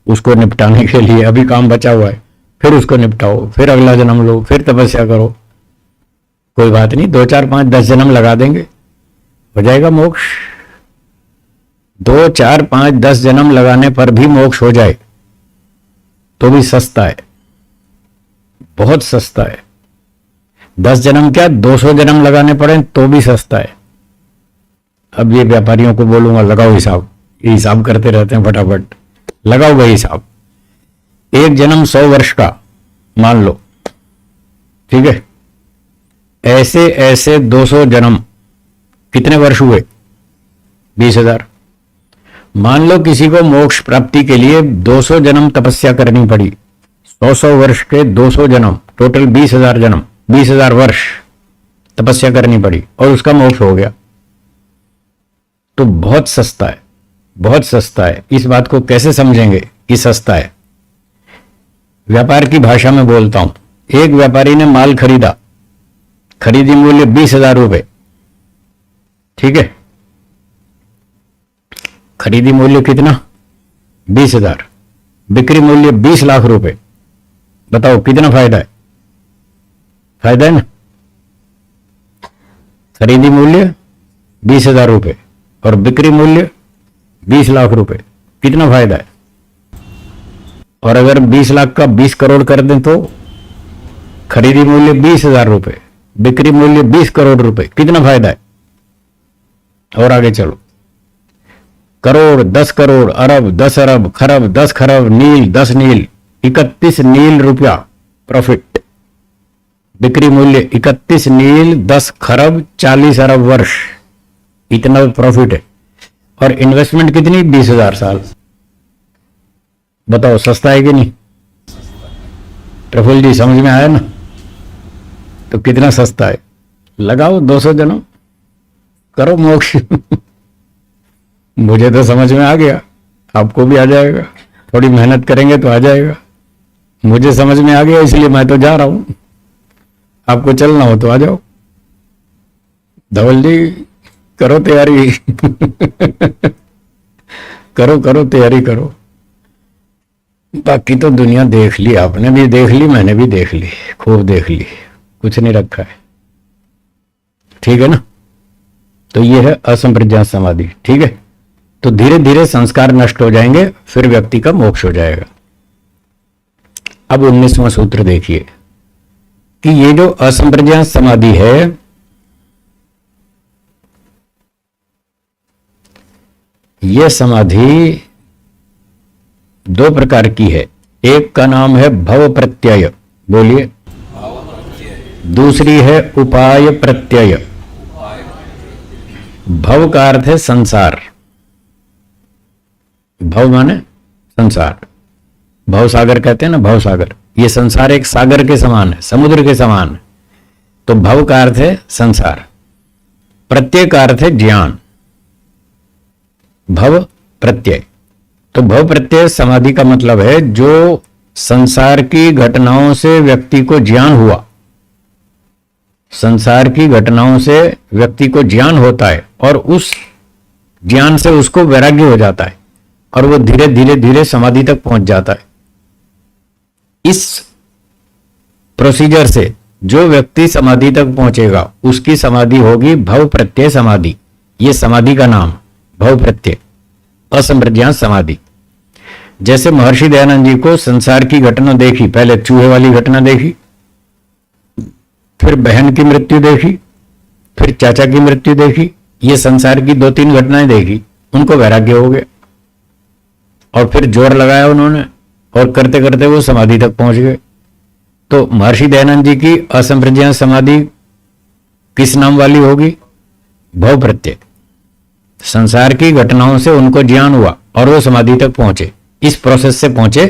उसको निपटाने के लिए। अभी काम बचा हुआ है, फिर उसको निपटाओ, फिर अगला जन्म लो, फिर तपस्या करो। कोई बात नहीं, 2, 4, 5, 10 जन्म लगा देंगे, हो जाएगा मोक्ष। 2, 4, 5, 10 जन्म लगाने पर भी मोक्ष हो जाए तो भी सस्ता है, बहुत सस्ता है। 10 जन्म क्या, 200 जन्म लगाने पड़े तो भी सस्ता है। अब ये व्यापारियों को बोलूंगा, लगाओ हिसाब, ये हिसाब करते रहते हैं, फटाफट लगाओ भाई हिसाब। एक जन्म 100 वर्ष का मान लो, ठीक है, ऐसे ऐसे 200 जन्म कितने वर्ष हुए, 20,000। मान लो किसी को मोक्ष प्राप्ति के लिए 200 जन्म तपस्या करनी पड़ी, 100 वर्ष के 200 जन्म, टोटल 20,000 जन्म, 20,000 वर्ष तपस्या करनी पड़ी और उसका मोक्ष हो गया। तो बहुत सस्ता है, बहुत सस्ता है। इस बात को कैसे समझेंगे कि सस्ता है? व्यापार की भाषा में बोलता हूं। एक व्यापारी ने माल खरीदा, खरीदी मूल्य 20,000 रुपए, ठीक है, खरीदी मूल्य कितना, 20,000, बिक्री मूल्य 20 लाख रुपए। बताओ कितना फायदा है? फायदा है ना। खरीदी मूल्य 20,000 रुपए और बिक्री मूल्य 20 लाख रुपए, कितना फायदा है? और अगर 20 लाख का 20 करोड़ कर दें तो खरीदी मूल्य 20,000 रुपए, बिक्री मूल्य 20 करोड़ रुपए, कितना फायदा है? और आगे चलो, करोड़, 10 करोड़, अरब, 10 अरब, खरब, 10 खरब, नील, 10 नील, 31 नील रुपया प्रॉफिट। बिक्री मूल्य 31 नील, 10 खरब, 40 अरब वर्ष, इतना प्रॉफिट है। और इन्वेस्टमेंट कितनी, 20,000 साल। बताओ सस्ता है कि नहीं? प्रफुल्ल जी समझ में आया ना? तो कितना सस्ता है। लगाओ 200 जन्म, करो मोक्ष। मुझे तो समझ में आ गया, आपको भी आ जाएगा, थोड़ी मेहनत करेंगे तो आ जाएगा। मुझे समझ में आ गया, इसलिए मैं तो जा रहा हूं। आपको चलना हो तो आ जाओ। धवल जी करो तैयारी। करो करो तैयारी करो। बाकी तो दुनिया देख ली, आपने भी देख ली, मैंने भी देख ली, खूब देख ली, कुछ नहीं रखा है, ठीक है ना। तो ये है असंप्रज्ञात समाधि, ठीक है। तो धीरे धीरे संस्कार नष्ट हो जाएंगे, फिर व्यक्ति का मोक्ष हो जाएगा। अब 19वां सूत्र देखिए कि ये जो असंप्रज्ञात समाधि है, यह समाधि 2 प्रकार की है। एक का नाम है भव प्रत्यय, बोलिए। दूसरी है उपाय प्रत्यय। भव का अर्थ है संसार, भव माने संसार, भव सागर कहते हैं ना, भव सागर। ये संसार एक सागर के समान है, समुद्र के समान है। तो भव का अर्थ है संसार, प्रत्यय का अर्थ है ज्ञान, भव प्रत्यय। तो भव प्रत्यय समाधि का मतलब है जो संसार की घटनाओं से व्यक्ति को ज्ञान हुआ, संसार की घटनाओं से व्यक्ति को ज्ञान होता है और उस ज्ञान से उसको वैराग्य हो जाता है और वो धीरे धीरे धीरे समाधि तक पहुंच जाता है। इस प्रोसीजर से जो व्यक्ति समाधि तक पहुंचेगा उसकी समाधि होगी भव प्रत्यय समाधि। ये समाधि का नाम भव प्रत्यय, असंप्रज्ञात समाधि। जैसे महर्षि दयानंद जी को संसार की घटना देखी, पहले चूहे वाली घटना देखी, फिर बहन की मृत्यु देखी, फिर चाचा की मृत्यु देखी, ये संसार की 2-3 घटनाएं देखी, उनको वैराग्य हो गया और फिर जोर लगाया उन्होंने और करते करते वो समाधि तक पहुंच गए। तो महर्षि दयानंद जी की असंप्रज्ञात समाधि किस नाम वाली होगी? भव प्रत्यय। संसार की घटनाओं से उनको ज्ञान हुआ और वो समाधि तक पहुंचे, इस प्रोसेस से पहुंचे,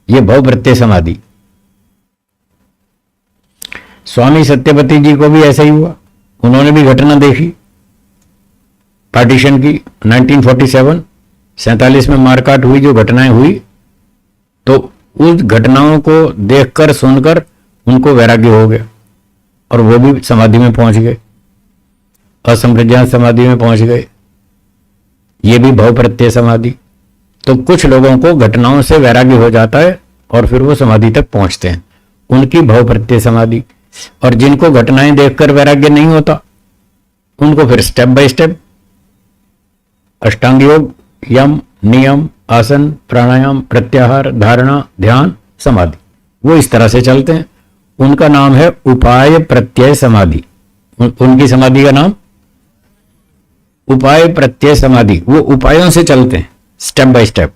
ये भव प्रत्यय समाधि। स्वामी सत्यपति जी को भी ऐसा ही हुआ, उन्होंने भी घटना देखी पार्टीशन की 1947 47 में मारकाट हुई, जो घटनाएं हुई, तो उस घटनाओं को देखकर सुनकर उनको वैराग्य हो गया और वो भी समाधि में पहुंच गए, असंप्रज्ञात समाधि में पहुंच गए। ये भी भव प्रत्यय समाधि। तो कुछ लोगों को घटनाओं से वैराग्य हो जाता है और फिर वो समाधि तक पहुंचते हैं, उनकी भव प्रत्यय समाधि। और जिनको घटनाएं देखकर वैराग्य नहीं होता, उनको फिर स्टेप बाय स्टेप अष्टांग योग, यम, नियम, आसन, प्राणायाम, प्रत्याहार, धारणा, ध्यान, समाधि, वो इस तरह से चलते हैं। उनका नाम है उपाय प्रत्यय समाधि। उनकी समाधि का नाम उपाय प्रत्यय समाधि। वो उपायों से चलते हैं स्टेप बाय स्टेप।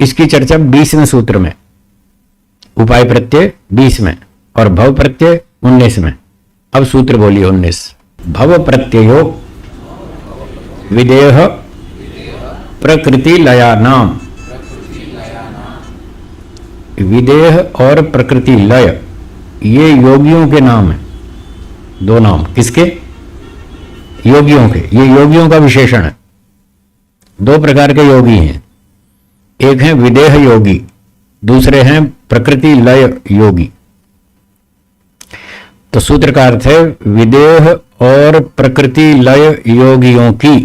इसकी चर्चा 20वें सूत्र में, उपाय प्रत्यय 20 में और भव प्रत्यय 19 में। अब सूत्र बोलिए 19। भव प्रत्ययो विदेह प्रकृति लया नाम। विदेह और प्रकृति लय ये योगियों के नाम है, दो नाम। किसके? योगियों के। ये योगियों का विशेषण है। दो प्रकार के योगी हैं, एक है विदेह योगी, दूसरे हैं प्रकृति लय योगी। तो सूत्र का अर्थ है विदेह और प्रकृति लय योगियों की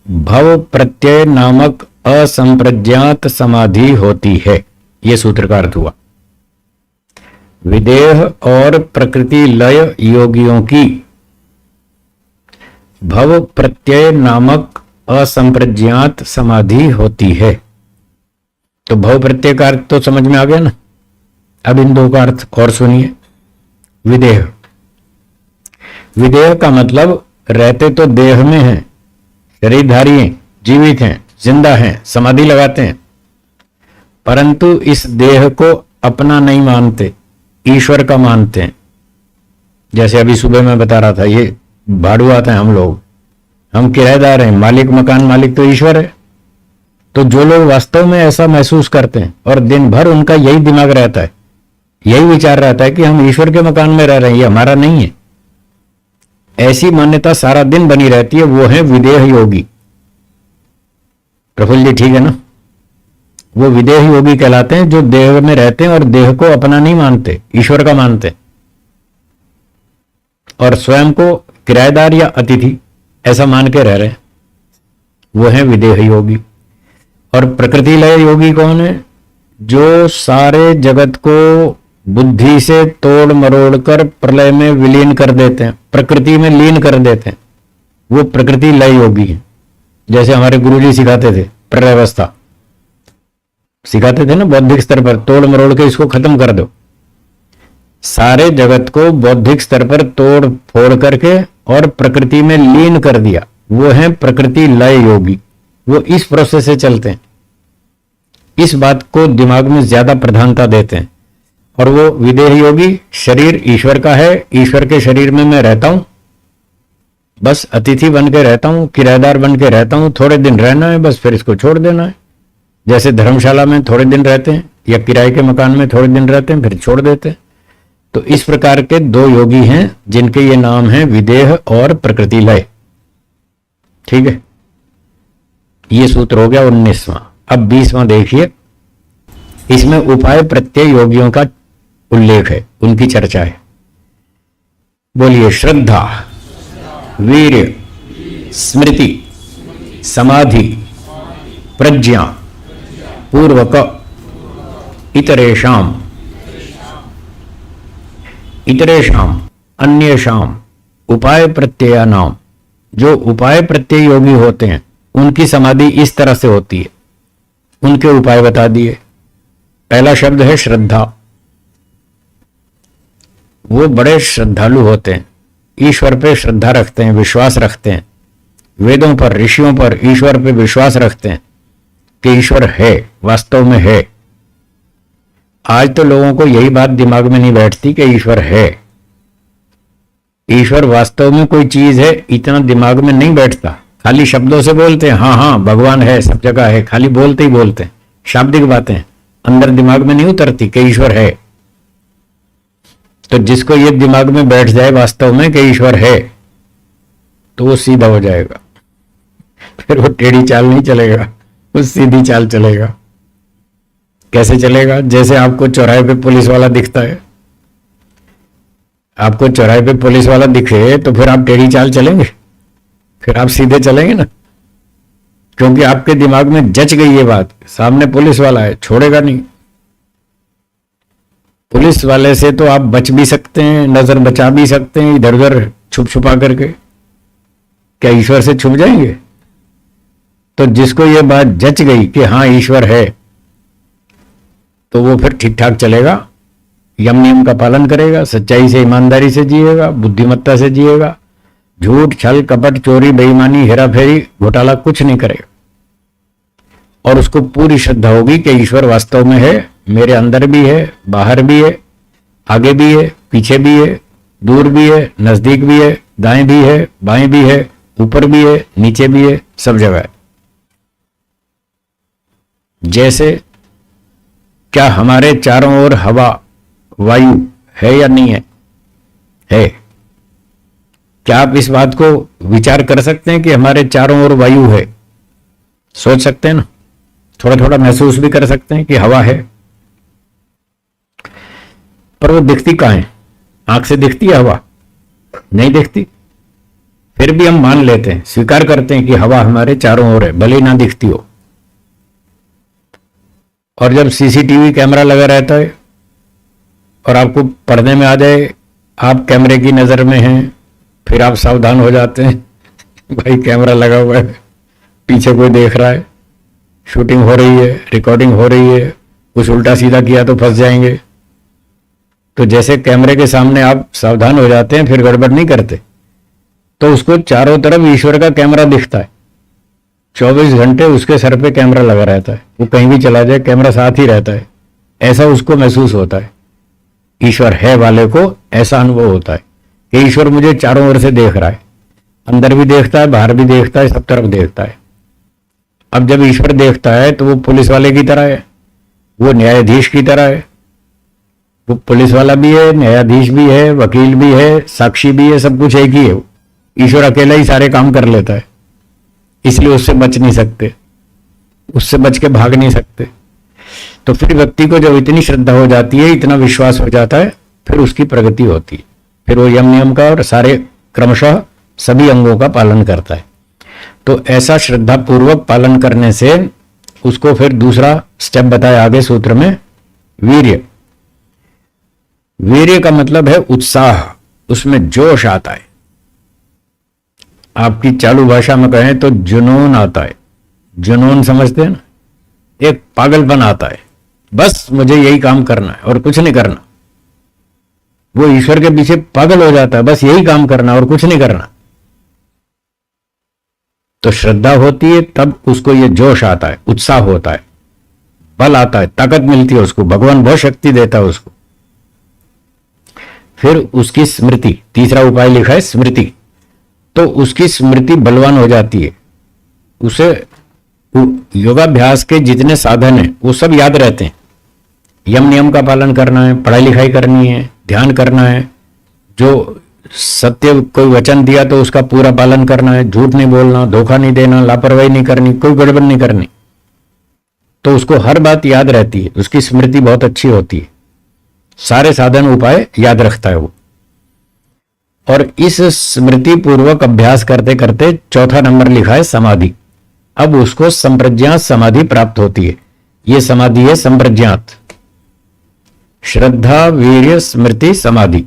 भव प्रत्यय नामक असंप्रज्ञात समाधि होती है। यह सूत्र का अर्थ हुआ। विदेह और प्रकृति लय योगियों की भव प्रत्यय नामक असंप्रज्ञात समाधि होती है। तो भव प्रत्यय का अर्थ तो समझ में आ गया ना। अब इन दो का अर्थ और सुनिए। विदेह, विदेह का मतलब रहते तो देह में हैं, शरीरधारी हैं, जीवित हैं, जिंदा हैं, समाधि लगाते हैं, परंतु इस देह को अपना नहीं मानते, ईश्वर का मानते हैं। जैसे अभी सुबह मैं बता रहा था, ये भाड़ू आता है, हम लोग, हम किराएदार हैं, मालिक, मकान मालिक तो ईश्वर है। तो जो लोग वास्तव में ऐसा महसूस करते हैं और दिन भर उनका यही दिमाग रहता है, यही विचार रहता है कि हम ईश्वर के मकान में रह रहे हैं, ये हमारा नहीं है, ऐसी मान्यता सारा दिन बनी रहती है, वो है विदेह योगी। प्रफुल्ल जी ठीक है ना? वो विदेह योगी कहलाते हैं, जो देह में रहते हैं और देह को अपना नहीं मानते, ईश्वर का मानते, और स्वयं को किराएदार या अतिथि ऐसा मान के रह रहे हैं, वो है विदेह योगी। और प्रकृति लय योगी कौन है? जो सारे जगत को बुद्धि से तोड़ मरोड़ कर प्रलय में विलीन कर देते हैं, प्रकृति में लीन कर देते हैं, वो प्रकृति लय योगी है। जैसे हमारे गुरुजी सिखाते थे, प्रलयावस्था सिखाते थे ना, बौद्धिक स्तर पर तोड़ मरोड़ के इसको खत्म कर दो। सारे जगत को बौद्धिक स्तर पर तोड़ फोड़ करके और प्रकृति में लीन कर दिया, वो है प्रकृति लय योगी। वो इस प्रोसेस से चलते हैं, इस बात को दिमाग में ज्यादा प्रधानता देते हैं। और वो विदेह योगी, शरीर ईश्वर का है, ईश्वर के शरीर में मैं रहता हूं, बस अतिथि बन के रहता हूं, किराएदार बन के रहता हूं, थोड़े दिन रहना है बस, फिर इसको छोड़ देना है। जैसे धर्मशाला में थोड़े दिन रहते हैं या किराए के मकान में थोड़े दिन रहते हैं, फिर छोड़ देते हैं। तो इस प्रकार के दो योगी हैं जिनके ये नाम है विदेह और प्रकृति लय। ठीक है, ये सूत्र हो गया 19वां। अब 20वां देखिए, इसमें उपाय प्रत्यय योगियों का उल्लेख है, उनकी चर्चा है। बोलिए, श्रद्धा, वीर्य, स्मृति, समाधि, प्रज्ञा, पूर्वक, इतरेषाम, इतरेषाम अन्येषाम उपाय प्रत्यय नाम। जो उपाय प्रत्यय योगी होते हैं उनकी समाधि इस तरह से होती है। उनके उपाय बता दिए। पहला शब्द है श्रद्धा। वो बड़े श्रद्धालु होते हैं, ईश्वर पे श्रद्धा रखते हैं, विश्वास रखते हैं, वेदों पर, ऋषियों पर, ईश्वर पे विश्वास रखते हैं कि ईश्वर है, वास्तव में है। आज तो लोगों को यही बात दिमाग में नहीं बैठती कि ईश्वर है। ईश्वर वास्तव में कोई चीज है इतना दिमाग में नहीं बैठता। खाली शब्दों से बोलते हैं, हाँ हाँ भगवान है, सब जगह है, खाली बोलते ही बोलते हैं, शाब्दिक बातें, अंदर दिमाग में नहीं उतरती कि ईश्वर है। तो जिसको ये दिमाग में बैठ जाए वास्तव में कि ईश्वर है, तो वो सीधा हो जाएगा। फिर वो टेढ़ी चाल नहीं चलेगा, वो सीधी चाल चलेगा। कैसे चलेगा? जैसे आपको चौराहे पे पुलिस वाला दिखता है, आपको चौराहे पे पुलिस वाला दिखे तो फिर आप टेढ़ी चाल चलेंगे? फिर आप सीधे चलेंगे ना, क्योंकि आपके दिमाग में जच गई ये बात, सामने पुलिस वाला है, छोड़ेगा नहीं। पुलिस वाले से तो आप बच भी सकते हैं, नजर बचा भी सकते हैं इधर उधर छुप छुपा करके, क्या ईश्वर से छुप जाएंगे? तो जिसको ये बात जच गई कि हाँ ईश्वर है, तो वो फिर ठीक ठाक चलेगा, यम नियम का पालन करेगा, सच्चाई से ईमानदारी से जिएगा, बुद्धिमत्ता से जिएगा, झूठ छल कपट चोरी बेईमानी हेरा फेरी घोटाला कुछ नहीं करेगा। और उसको पूरी श्रद्धा होगी कि ईश्वर वास्तव में है, मेरे अंदर भी है, बाहर भी है, आगे भी है, पीछे भी है, दूर भी है, नजदीक भी है, दाएं भी है, बाएं भी है, ऊपर भी है, नीचे भी है, सब जगह है। जैसे क्या हमारे चारों ओर हवा वायु है या नहीं है? है। क्या आप इस बात को विचार कर सकते हैं कि हमारे चारों ओर वायु है? सोच सकते हैं ना, थोड़ा थोड़ा महसूस भी कर सकते हैं कि हवा है, पर वो दिखती कहां है? आंख से दिखती है हवा? नहीं दिखती। फिर भी हम मान लेते हैं, स्वीकार करते हैं कि हवा हमारे चारों ओर है, भले ही ना दिखती हो। और जब सीसीटीवी कैमरा लगा रहता है और आपको पढ़ने में आ जाए आप कैमरे की नजर में हैं, फिर आप सावधान हो जाते हैं भाई कैमरा लगा हुआ है, पीछे कोई देख रहा है, शूटिंग हो रही है, रिकॉर्डिंग हो रही है, कुछ उल्टा सीधा किया तो फंस जाएंगे। तो जैसे कैमरे के सामने आप सावधान हो जाते हैं, फिर गड़बड़ नहीं करते, तो उसको चारों तरफ ईश्वर का कैमरा दिखता है, 24 घंटे उसके सर पे कैमरा लगा रहता है, वो कहीं भी चला जाए कैमरा साथ ही रहता है, ऐसा उसको महसूस होता है। ईश्वर है वाले को ऐसा अनुभव होता है कि ईश्वर मुझे चारों ओर से देख रहा है, अंदर भी देखता है, बाहर भी देखता है, सब तरफ देखता है। अब जब ईश्वर देखता है तो वो पुलिस वाले की तरह है, वो न्यायाधीश की तरह है, वो पुलिस वाला भी है, न्यायाधीश भी है, वकील भी है, साक्षी भी है, सब कुछ एक ही है। ईश्वर अकेला ही सारे काम कर लेता है, इसलिए उससे बच नहीं सकते, उससे बच के भाग नहीं सकते। तो फिर व्यक्ति को जब इतनी श्रद्धा हो जाती है, इतना विश्वास हो जाता है, फिर उसकी प्रगति होती है, फिर वो यम नियम का और सारे क्रमशः सभी अंगों का पालन करता है। तो ऐसा श्रद्धा पूर्वक पालन करने से उसको फिर दूसरा स्टेप बताया आगे सूत्र में, वीर्य। वीर्य का मतलब है उत्साह, उसमें जोश आता है। आपकी चालू भाषा में कहें तो जुनून आता है। जुनून समझते हैं ना, एक पागलपन आता है, बस मुझे यही काम करना है और कुछ नहीं करना। वो ईश्वर के पीछे पागल हो जाता है, बस यही काम करना और कुछ नहीं करना। तो श्रद्धा होती है तब उसको ये जोश आता है, उत्साह होता है, बल आता है, ताकत मिलती है उसको, भगवान बहुत शक्ति देता है उसको। फिर उसकी स्मृति, तीसरा उपाय लिखा है स्मृति, तो उसकी स्मृति बलवान हो जाती है। उसे योगाभ्यास के जितने साधन हैं वो सब याद रहते हैं। यम नियम का पालन करना है, पढ़ाई लिखाई करनी है, ध्यान करना है, जो सत्य कोई वचन दिया तो उसका पूरा पालन करना है, झूठ नहीं बोलना, धोखा नहीं देना, लापरवाही नहीं करनी, कोई गड़बड़ नहीं करनी, तो उसको हर बात याद रहती है, उसकी स्मृति बहुत अच्छी होती है, सारे साधन उपाय याद रखता है वो। और इस स्मृति पूर्वक अभ्यास करते करते चौथा नंबर लिखा है समाधि। अब उसको संप्रज्ञात समाधि प्राप्त होती है। यह समाधि है संप्रज्ञात, श्रद्धा वीर्य स्मृति समाधि।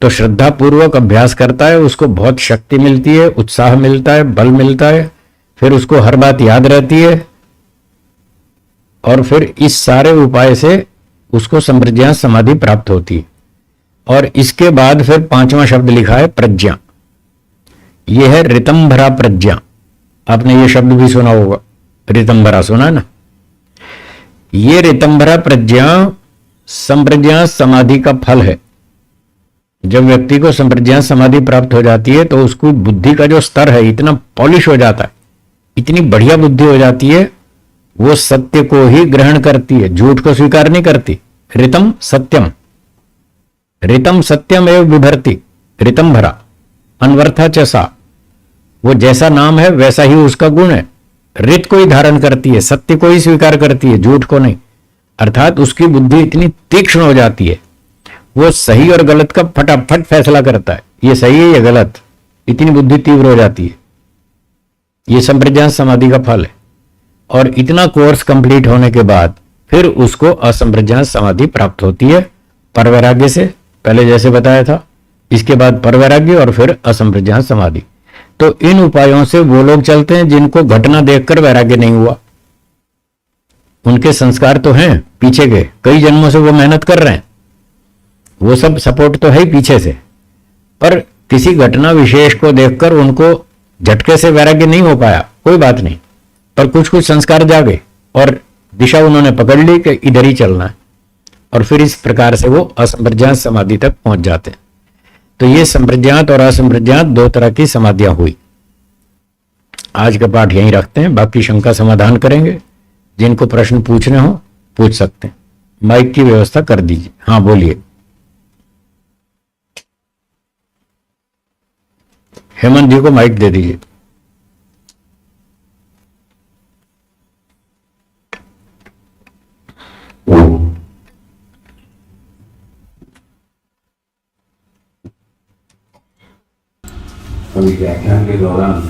तो श्रद्धा पूर्वक अभ्यास करता है, उसको बहुत शक्ति मिलती है, उत्साह मिलता है, बल मिलता है, फिर उसको हर बात याद रहती है, और फिर इस सारे उपाय से उसको संप्रज्ञात समाधि प्राप्त होती है। और इसके बाद फिर पांचवा शब्द लिखा है प्रज्ञा। यह है ऋतंभरा प्रज्ञा। आपने ये शब्द भी सुना होगा, ऋतंभरा सुना है ना। ये ऋतंभरा प्रज्ञा संप्रज्ञात समाधि का फल है। जब व्यक्ति को संप्रज्ञात समाधि प्राप्त हो जाती है तो उसको बुद्धि का जो स्तर है इतना पॉलिश हो जाता है, इतनी बढ़िया बुद्धि हो जाती है, वो सत्य को ही ग्रहण करती है, झूठ को स्वीकार नहीं करती। ऋतम सत्यम, ऋतम सत्यम एवं विभर्ति, ऋतम भरा अनवर्था चसा, वो जैसा नाम है वैसा ही उसका गुण है। ऋत को ही धारण करती है, सत्य को ही स्वीकार करती है, झूठ को नहीं। अर्थात उसकी बुद्धि इतनी तीक्ष्ण हो जाती है, वो सही और गलत का फटाफट फैसला करता है, ये सही है ये गलत, इतनी बुद्धि तीव्र हो जाती है। ये संप्रज्ञात समाधि का फल है। और इतना कोर्स कंप्लीट होने के बाद फिर उसको असंप्रज्ञात समाधि प्राप्त होती है परवैराग्य से, पहले जैसे बताया था। इसके बाद परवैराग्य और फिर असंप्रज्ञात समाधि। तो इन उपायों से वो लोग चलते हैं जिनको घटना देखकर वैराग्य नहीं हुआ। उनके संस्कार तो हैं पीछे के, कई जन्मों से वो मेहनत कर रहे हैं, वो सब सपोर्ट तो है ही पीछे से, पर किसी घटना विशेष को देखकर उनको झटके से वैराग्य नहीं हो पाया, कोई बात नहीं, पर कुछ कुछ संस्कार जागे और दिशा उन्होंने पकड़ ली कि इधर ही चलना है, और फिर इस प्रकार से वो असंप्रज्ञात समाधि तक पहुंच जाते हैं। तो ये संप्रज्ञात और असंप्रज्ञात दो तरह की समाधियां हुई। आज का पाठ यहीं रखते हैं, बाकी शंका समाधान करेंगे। जिनको प्रश्न पूछने हो पूछ सकते हैं। माइक की व्यवस्था कर दीजिए। हाँ बोलिए। हेमंत जी को माइक दे दीजिए। अभी व्याख्यान के दौरान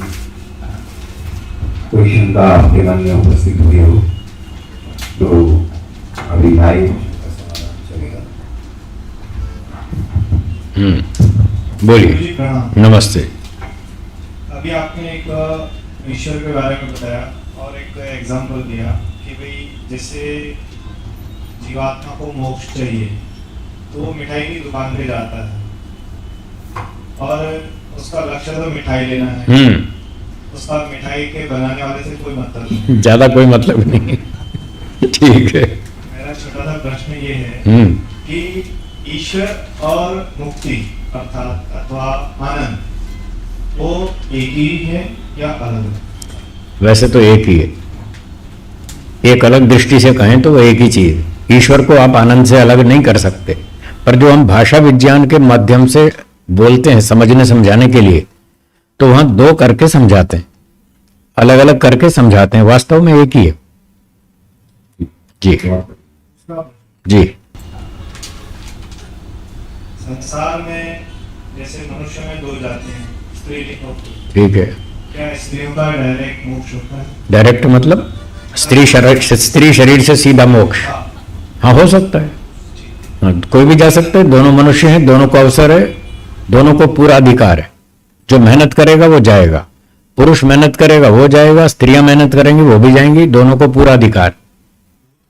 कोई शंका आपके मन में उपस्थित हुई हो तो अभी लाइव चलेगा। बोलिए। नमस्ते। अभी आपने एक ईश्वर के बारे में बताया और एक एग्जांपल दिया कि भाई जैसे जीवात्मा को मोक्ष चाहिए तो वो मिठाई की दुकान पे जाता है और उसका लक्ष्य तो मिठाई लेना है, उसका मिठाई के बनाने वाले से कोई मतलब नहीं, ज्यादा कोई मतलब नहीं। ठीक है। मेरा छोटा सा प्रश्न ये है कि ईश्वर और मुक्ति अर्थात अथवा आनंद वो एक ही है या अलग है? वैसे तो एक ही है, एक अलग दृष्टि से कहें तो वो एक ही चीज। ईश्वर को आप आनंद से अलग नहीं कर सकते, पर जो हम भाषा विज्ञान के माध्यम से बोलते हैं समझने समझाने के लिए, तो वहां दो करके समझाते हैं, अलग अलग करके समझाते हैं, वास्तव में एक ही है। जी जी। संसार में जैसे मनुष्य में दो जाते हैं, स्त्री और पुरुष। ठीक है। क्या स्त्रियों का डायरेक्ट मोक्ष होता है? डायरेक्ट मतलब स्त्री शरीर से सीधा मोक्ष? हाँ हो सकता है, हाँ, कोई भी जा सकते हैं। दोनों मनुष्य हैं, दोनों को अवसर है, दोनों को पूरा अधिकार है। जो मेहनत करेगा वो जाएगा, पुरुष मेहनत करेगा वो जाएगा, स्त्रियां मेहनत करेंगी वो भी जाएंगी, दोनों को पूरा अधिकार।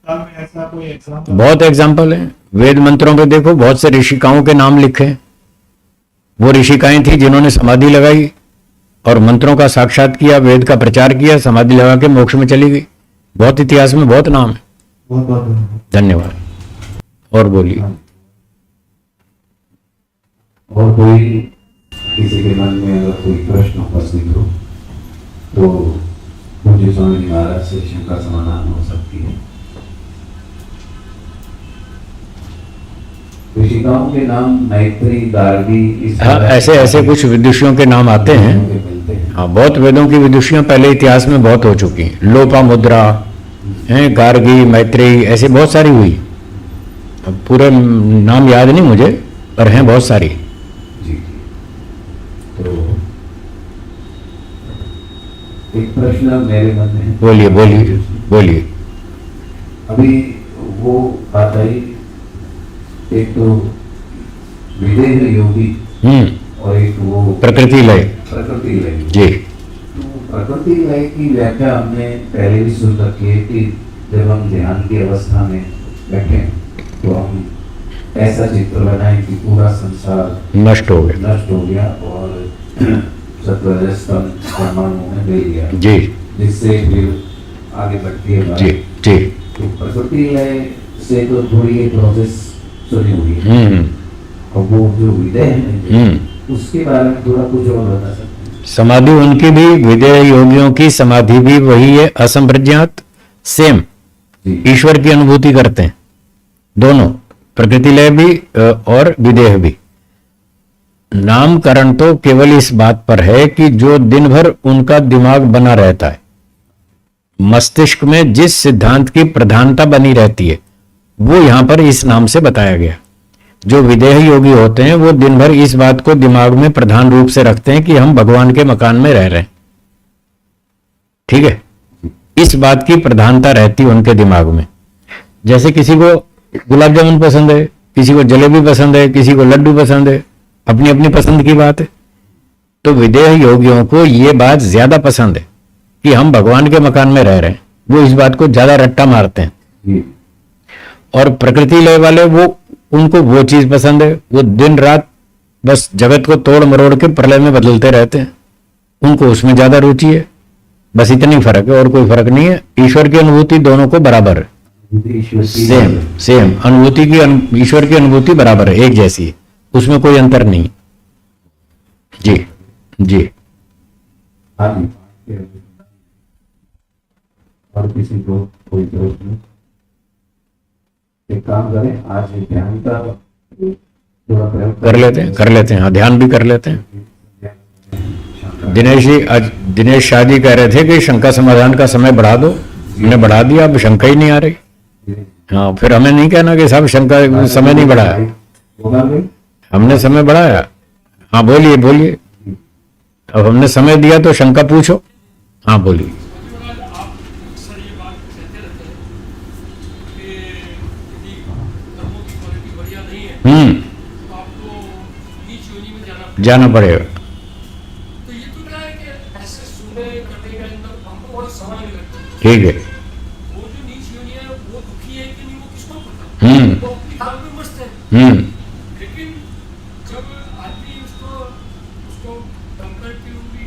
ऐसा कोई एग्जांपल? बहुत एग्जाम्पल है। वेद मंत्रों पे देखो, बहुत से ऋषिकाओं के नाम लिखे हैं। वो ऋषिकाएं थी जिन्होंने समाधि लगाई और मंत्रों का साक्षात किया, वेद का प्रचार किया, समाधि लगा के मोक्ष में चली गई। बहुत इतिहास में बहुत नाम है। बहुत बहुत धन्यवाद। और बोलिए। और कोई किसी के मन में अगर कोई प्रश्न उपस्थित हो तो पूज्य स्वामी महाराज से शंका समाधान हो सकती है। ऋषिकाओं के नाम मैत्री, गार्गी, हाँ, ऐसे ऐसे कुछ विदुषियों के नाम आते हैं। हाँ, बहुत वेदों की विदुषियां पहले इतिहास में बहुत हो चुकी हैं। लोपा मुद्रा हैं, गार्गी, मैत्रेयी, ऐसे बहुत सारी हुई। अब पूरे नाम याद नहीं मुझे, पर हैं बहुत सारी। जी। तो एक प्रश्न मेरे मन में है। बोलिए बोलिए बोलिए। अभी वो बात आई, एक तो विदेह योगी और एक वो प्रकृति लय। प्रकृति लय जी। तो प्रकृति लय की व्याख्या हमने पहले भी सुन रखी है कि जब हम ध्यान की अवस्था में बैठे तो हम ऐसा चित्र बनाए कि पूरा संसार नष्ट हो गया, नष्ट हो गया और सत्वरजस्तम परमाणु में मिल गया। जी। जिससे फिर आगे बढ़ती है बात। जी जी। तो प्रकृति लय से तो थोड़ी ये प्रोसेस सुनी हुई है। और वो जो विदय है उसके बारे में थोड़ा कुछ और बता सकते हैं? समाधि उनकी भी, विदेह योगियों की समाधि भी वही है, असंप्रज्ञात, सेम, जी। ईश्वर की अनुभूति करते हैं दोनों, प्रकृति लय भी और विदेह भी। नामकरण तो केवल इस बात पर है कि जो दिन भर उनका दिमाग बना रहता है, मस्तिष्क में जिस सिद्धांत की प्रधानता बनी रहती है, वो यहां पर इस नाम से बताया गया। जो विदेह योगी होते हैं वो दिन भर इस बात को दिमाग में प्रधान रूप से रखते हैं कि हम भगवान के मकान में रह रहे हैं। ठीक है, इस बात की प्रधानता रहती है उनके दिमाग में। जैसे किसी को गुलाब जामुन पसंद है, किसी को जलेबी पसंद है, किसी को लड्डू पसंद है, अपनी अपनी पसंद की बात है। तो विदेह योगियों को ये बात ज्यादा पसंद है कि हम भगवान के मकान में रह रहे हैं, वो इस बात को ज्यादा रट्टा मारते हैं। जी। और प्रकृति लय वाले उनको वो चीज पसंद है, वो दिन रात बस जगत को तोड़ मरोड़ के प्रलय में बदलते रहते हैं, उनको उसमें ज्यादा रुचि है। बस इतनी फर्क है, और कोई फर्क नहीं है। ईश्वर की अनुभूति दोनों को बराबर है, ईश्वर की सेम अनुभूति की, ईश्वर की अनुभूति बराबर है, एक जैसी है, उसमें कोई अंतर नहीं। जी जी। हाँ जी। और किसी को कोई प्रश्न? एक काम करें, आज ध्यान का थोड़ा प्रयोग कर लेते हैं, हाँ, ध्यान भी कर लेते हैं। दिनेश शाह जी कह रहे थे कि शंका समाधान का समय बढ़ा दो, हमने बढ़ा दिया, अब शंका ही नहीं आ रही। हाँ, फिर हमें नहीं कहना कि साहब शंका समय नहीं बढ़ाया, होगा भी? हमने समय बढ़ाया। हाँ बोलिए बोलिए, अब हमने समय दिया तो शंका पूछो। हाँ बोलिए। जाना पड़ेगा। तो ये तो क्या है कि ऐसे सुनने करने के अंदर हमको बहुत समय नहीं लगता। ठीक है। वो जो नीच योनि है वो दुखी है कि नहीं वो किसको पता। वो अपनी हाल में मस्त है। लेकिन जब आदमी उसको कंपैरेटिवली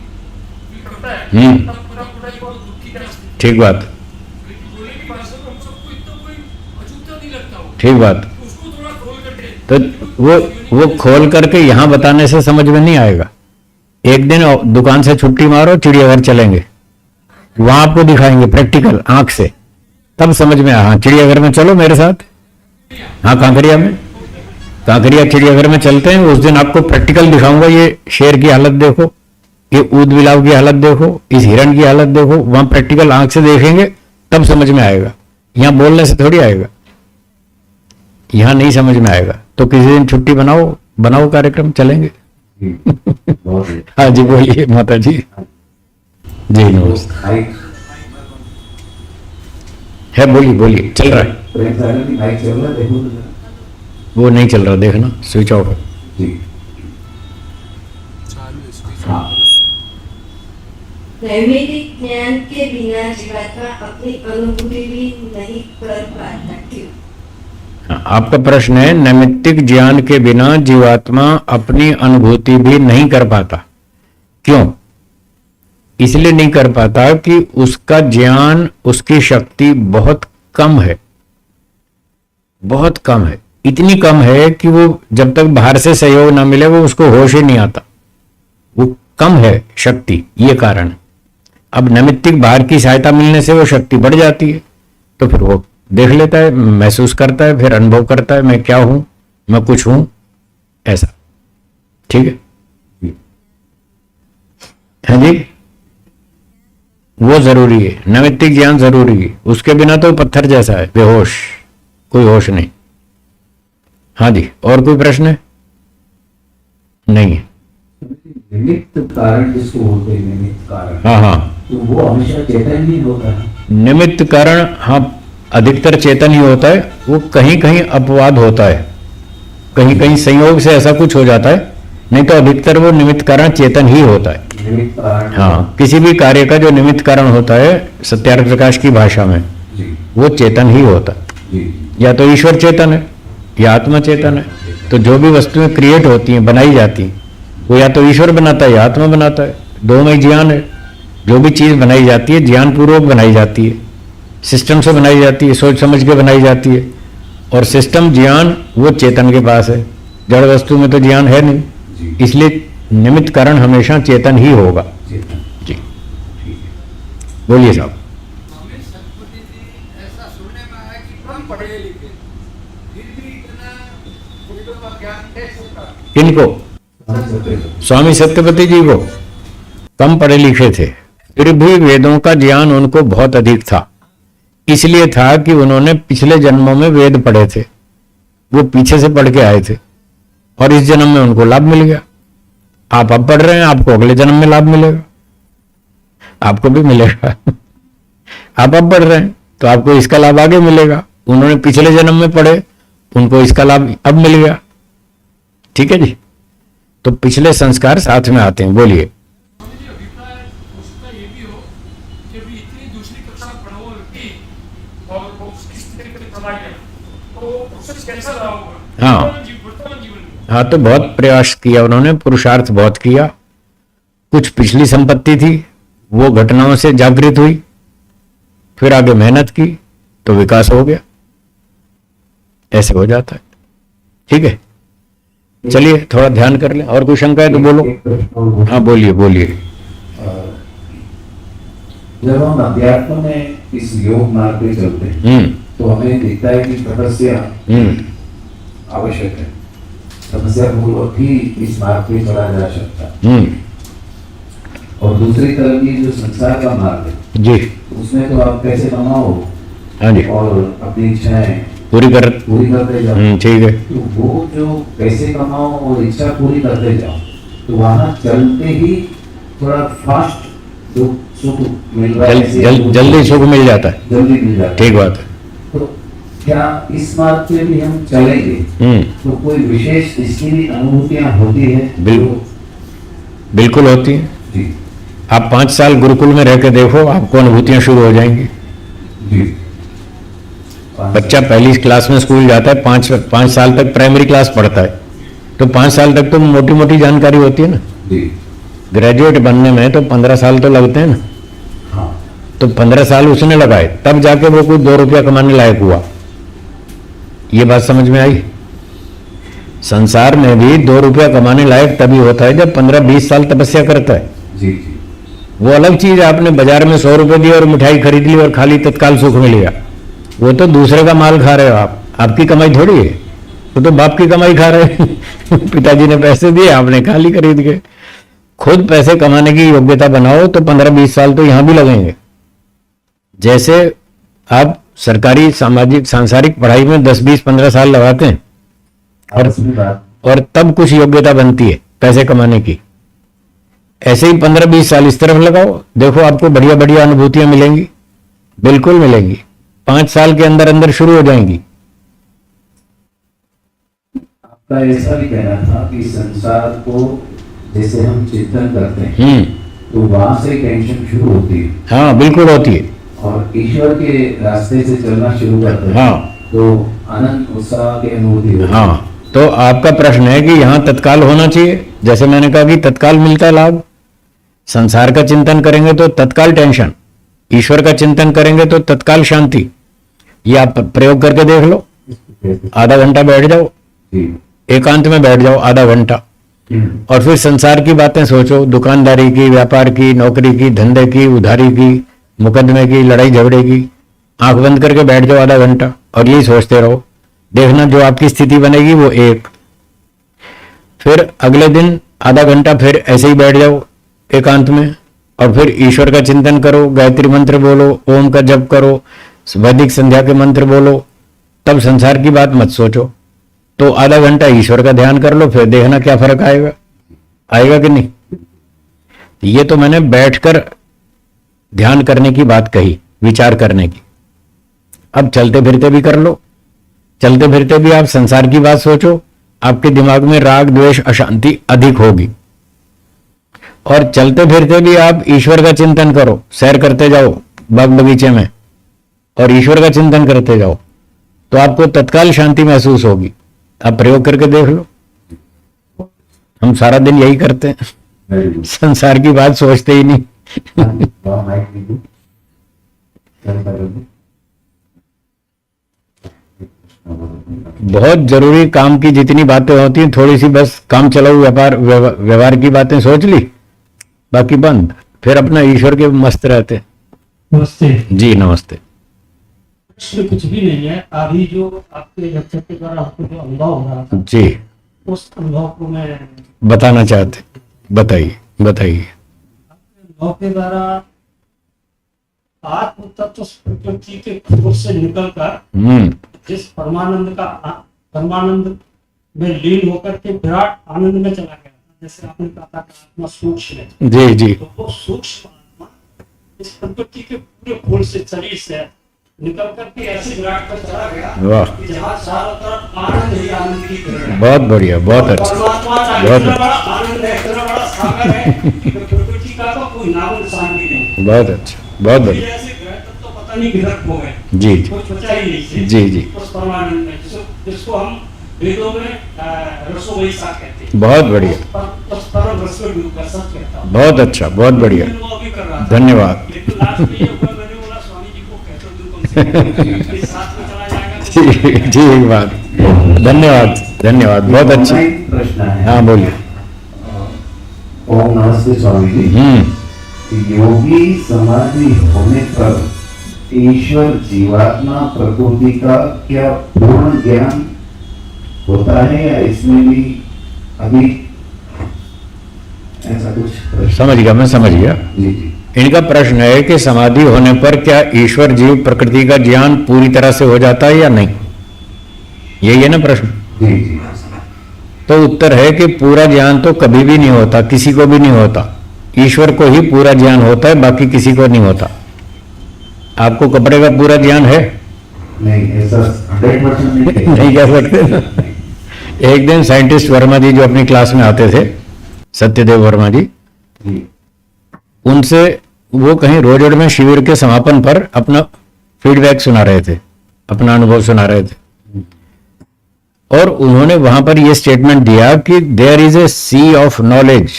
फील करता है तब पता पड़ता है कि वो दुखी का असली। ठीक बात। लेकिन बोलने की भाषा में हम सबको इतना कोई अछूता नहीं लगता वो। ठीक बात। उसको थोड़ा खोल करके तो वो खोल करके यहां बताने से समझ में नहीं आएगा। एक दिन दुकान से छुट्टी मारो, चिड़ियाघर चलेंगे, वहां आपको दिखाएंगे प्रैक्टिकल आंख से, तब समझ में आया। हाँ, चिड़ियाघर में चलो मेरे साथ। हाँ, कांकरिया चिड़ियाघर में चलते हैं, उस दिन आपको प्रैक्टिकल दिखाऊंगा। ये शेर की हालत देखो, ये ऊद बिलाव की हालत देखो, इस हिरण की हालत देखो, वहां प्रैक्टिकल आंख से देखेंगे तब समझ में आएगा। यहां बोलने से थोड़ी आएगा, यहां नहीं समझ में आएगा। तो किसी दिन छुट्टी बनाओ कार्यक्रम, चलेंगे। बहुत ही। हाँ जी बोलिए माता जी। जी नमस्ते। माइक है, बोलिए चल रहा है। प्रेम सागर की माइक चल रहा है, देखो तो जरा। वो नहीं चल रहा, देखना स्विच ऑफ है। जी। हाँ। नैमित्तिक ज्ञान के बिना जीवात्मा अपनी अनुभूति भी नहीं कर पाता, क्यों? हाँ, आपका प्रश्न है, नैमित्तिक ज्ञान के बिना जीवात्मा अपनी अनुभूति भी नहीं कर पाता, क्यों? इसलिए नहीं कर पाता कि उसका ज्ञान, उसकी शक्ति बहुत कम है, बहुत कम है। इतनी कम है कि वो जब तक बाहर से सहयोग ना मिले वो उसको होश ही नहीं आता। वो कम है शक्ति, ये कारण। अब नैमित्तिक बाहर की सहायता मिलने से वो शक्ति बढ़ जाती है, तो फिर वो देख लेता है, महसूस करता है, फिर अनुभव करता है, मैं क्या हूं, मैं कुछ हूं, ऐसा। ठीक है, हाँ जी, वो जरूरी है, नैमित्तिक ज्ञान जरूरी है। उसके बिना तो पत्थर जैसा है, बेहोश, कोई होश नहीं। हाँ जी, और कोई प्रश्न है? नहीं है। निमित्त कारण जिसको बोलते हैं, निमित्त कारण, हाँ, तो वो हमेशा चेतन नहीं होता है। निमित्त कारण, हाँ, अधिकतर चेतन ही होता है। वो कहीं कहीं अपवाद होता है, कहीं कहीं संयोग से ऐसा कुछ हो जाता है, नहीं तो अधिकतर वो निमित्त कारण चेतन ही होता है। निमित्त कारण। हाँ, किसी भी कार्य का जो निमित्त कारण होता है सत्यार्थ प्रकाश की भाषा में, जी वो चेतन ही होता है। जी। या तो ईश्वर चेतन है या आत्मा चेतन है। तो जो भी वस्तुएं क्रिएट होती हैं, बनाई जाती हैं, वो या तो ईश्वर बनाता है या आत्मा बनाता है, दो में ज्ञान है। जो भी चीज बनाई जाती है ज्ञान पूर्वक बनाई जाती है, सिस्टम से बनाई जाती है, सोच समझ के बनाई जाती है। और सिस्टम ज्ञान वो चेतन के पास है, जड़ वस्तु में तो ज्ञान है नहीं, जी इसलिए निमित्त कारण हमेशा चेतन ही होगा। चेतन जी ठीक है। बोलिए साहब। स्वामी सतपति जी, ऐसा सुनने में आया कि कम पढ़े लिखे फिर भी इतना वेदों का ज्ञान कैसे प्राप्त? किनको? हम सत्य स्वामी सत्यपति जी को कम पढ़े लिखे थे, फिर भी वेदों का ज्ञान उनको बहुत अधिक था। इसलिए था कि उन्होंने पिछले जन्मों में वेद पढ़े थे, वो पीछे से पढ़ के आए थे और इस जन्म में उनको लाभ मिल गया। आप अब पढ़ रहे हैं, आपको अगले जन्म में लाभ मिलेगा, आपको भी मिलेगा। आप अब पढ़ रहे हैं तो आपको इसका लाभ आगे मिलेगा। उन्होंने पिछले जन्म में पढ़े, उनको इसका लाभ अब मिल गया। ठीक है जी, तो पिछले संस्कार साथ में आते हैं। बोलिए। स्वामी जी, अभिप्राय हो सकता है ये भी हो कि अभी इतनी दूसरी कक्षा में पढ़ा हुआ व्यक्ति और वो किस तरीके से पढ़ाई है तो प्रोसेस कैसा रहा होगा हाँ। वर्तमान जीवन में? हाँ, तो बहुत प्रयास किया उन्होंने, पुरुषार्थ बहुत किया। कुछ पिछली संपत्ति थी, वो घटनाओं से जागृत हुई, फिर आगे मेहनत की तो विकास हो गया। ऐसे हो जाता है। ठीक है, चलिए थोड़ा ध्यान कर लें। और कोई शंका है तो बोलो। एक प्रश्न और हाँ बोलिए बोलिए। जब हम अध्यात्म में इस योग मार्ग पे चलते हैं तो हमें दिखता है कि तपस्या आवश्यक है, तपस्या पूर्वक ही इस मार्ग पे चला जा सकता है। और दूसरी तरफ की जो संसार का मार्ग है जी उसमें तो आप कैसे कमाओ हाँ जी, और अपनी इच्छाएं पूरी करते जाओ। ठीक है। तो वो जो पैसे कमाओ और इच्छा पूरी करते जाओ, तो वहां चलते ही थोड़ा फास्ट सुख मिल रहा है, जल्दी सुख मिल जाता है। जल्दी मिल जाता है। ठीक बात है। तो क्या इस मार्ग पे भी हम चलेंगे तो कोई विशेष इसकी भी अनुभूतियां होती है? बिल्कुल होती है। जी आप 5 साल गुरुकुल में रह के देखो, आपको अनुभूतियां शुरू हो जाएंगी। जी बच्चा पहली क्लास में स्कूल जाता है, 5 साल तक प्राइमरी क्लास पढ़ता है, तो 5 साल तक तो मोटी मोटी जानकारी होती है ना। जी ग्रेजुएट बनने में तो 15 साल तो लगते हैं ना। हाँ तो 15 साल उसने लगाए, तब जाके वो कुछ 2 रुपया कमाने लायक हुआ। ये बात समझ में आई? संसार में भी 2 रुपया कमाने लायक तभी होता है जब 15-20 साल तपस्या करता है। जी जी वो अलग चीज है, आपने बाजार में 100 रुपए दिए और मिठाई खरीद ली और खाली तत्काल सुख मिल गया, वो तो दूसरे का माल खा रहे हो आप, आपकी कमाई थोड़ी है। वो तो बाप की कमाई खा रहे हैं। पिताजी ने पैसे दिए, आपने खाली खरीद के। खुद पैसे कमाने की योग्यता बनाओ तो 15-20 साल तो यहां भी लगेंगे। जैसे आप सरकारी सामाजिक सांसारिक पढ़ाई में 10-20-15 साल लगाते हैं और तब कुछ योग्यता बनती है पैसे कमाने की, ऐसे ही 15-20 साल इस तरफ लगाओ, देखो आपको बढ़िया बढ़िया अनुभूतियां मिलेंगी। बिल्कुल मिलेंगी, 5 साल के अंदर अंदर शुरू हो जाएंगी। आपका ऐसा भी कहना था कि संसार को जैसे हम चिंतन करते हैं तो वहां से टेंशन शुरू होती है। हाँ बिल्कुल होती है। और ईश्वर के रास्ते से चलना शुरू करते हैं हाँ तो आनंद उत्साह की अनुभूति होती है। हाँ, तो आपका प्रश्न है कि यहां तत्काल होना चाहिए। जैसे मैंने कहा कि तत्काल मिलता है लाभ। संसार का चिंतन करेंगे तो तत्काल टेंशन, ईश्वर का चिंतन करेंगे तो तत्काल शांति। ये आप प्रयोग करके देख लो। आधा घंटा बैठ जाओ, एकांत में बैठ जाओ आधा घंटा, और फिर संसार की बातें सोचो, दुकानदारी की, व्यापार की, नौकरी की, धंधे की, उधारी की, मुकदमे की, लड़ाई झगड़े की। आंख बंद करके बैठ जाओ आधा घंटा और यही सोचते रहो। देखना जो आपकी स्थिति बनेगी वो एक। फिर अगले दिन आधा घंटा फिर ऐसे ही बैठ जाओ एकांत में, और फिर ईश्वर का चिंतन करो, गायत्री मंत्र बोलो, ओम का जप करो, वैदिक संध्या के मंत्र बोलो, तब संसार की बात मत सोचो। तो आधा घंटा ईश्वर का ध्यान कर लो, फिर देखना क्या फर्क आएगा। आएगा कि नहीं? ये तो मैंने बैठकर ध्यान करने की बात कही, विचार करने की। अब चलते फिरते भी कर लो। चलते फिरते भी आप संसार की बात सोचो, आपके दिमाग में राग द्वेष अशांति अधिक होगी। और चलते फिरते भी आप ईश्वर का चिंतन करो, सैर करते जाओ बाग बगीचे में और ईश्वर का चिंतन करते जाओ, तो आपको तत्काल शांति महसूस होगी। आप प्रयोग करके देख लो। हम सारा दिन यही करते हैं, संसार की बात सोचते ही नहीं। बहुत जरूरी काम की जितनी बातें होती हैं, थोड़ी सी बस काम चलाऊ व्यवहार की बातें सोच ली, बाकी बंद, फिर अपना ईश्वर के मस्त रहते। नमस्ते। जी नमस्ते। इसमें कुछ भी नहीं है। अभी जो आपके लेक्चर के द्वारा आपको जो अनुभव हो रहा था, जी उस अनुभव को मैं बताना चाहते, बताइए बताइए। अनुभव के द्वारा आत्म तत्व प्रकृति के खोज से निकलकर जिस परमानंद में लीन होकर के विराट आनंद में चला गया था, जैसे आपने कहा था कि आत्मा सूक्ष्म है। जी जी। तो वो सूक्ष्म आत्मा इस प्रकृति के पूरे खोल से, शरीर से निकल करके ऐसे विराट पर चला गया वाह, कि जहाँ चारों तरफ आनंद ही आनंद की किरण है। बहुत बढ़िया, बहुत अच्छा, परमात्मा का बहुत इतना बड़ा आनंद है, इतना बड़ा सागर है कि प्रकृति का तो कोई नाम निशान भी नहीं। बहुत अच्छा, बहुत बढ़िया। ऐसे ग्रह तत्व तो पता नहीं किधर खो गए, जी जी कुछ बचा ही नहीं से। जी जी। उस परमानंद में जिसको हम वेदों में रसो वैसा कहते हैं। बहुत बढ़िया, उस परम रस में डूब कर सच कहता हूँ। बहुत अच्छा, बहुत बढ़िया, वो भी कर रहा था। धन्यवाद। लेकिन लास्ट में ये हुआ, मैंने बोला स्वामी जी को कहते हो तुम कम से कम साथ में चला जाएगा। जी एक बात, धन्यवाद धन्यवाद, बहुत अच्छी। ऑनलाइन प्रश्न है। हाँ बोलिए। ओम नमस्ते स्वामी जी। योगी समाधि होने पर ईश्वर जीवात्मा प्रकृति का क्या पूर्ण ज्ञान होता है, या इसमें भी अभी ऐसा कुछ प्रश्न? समझ गया, मैं समझ गया। जी जी इनका प्रश्न है कि समाधि होने पर क्या ईश्वर जीव प्रकृति का ज्ञान पूरी तरह से हो जाता है या नहीं, यही है ना प्रश्न। जी जी। तो उत्तर है कि पूरा ज्ञान तो कभी भी नहीं होता, किसी को भी नहीं होता। ईश्वर को ही पूरा ज्ञान होता है, बाकी किसी को नहीं होता। आपको कपड़े का पूरा ज्ञान है? नहीं, ऐसा 100% नहीं कह सकते। एक दिन साइंटिस्ट वर्मा जी जो अपनी क्लास में आते थे, सत्यदेव वर्मा जी, जी उनसे वो कहीं रोजड़ में शिविर के समापन पर अपना फीडबैक सुना रहे थे, अपना अनुभव सुना रहे थे, और उन्होंने वहां पर यह स्टेटमेंट दिया कि there is a sea of knowledge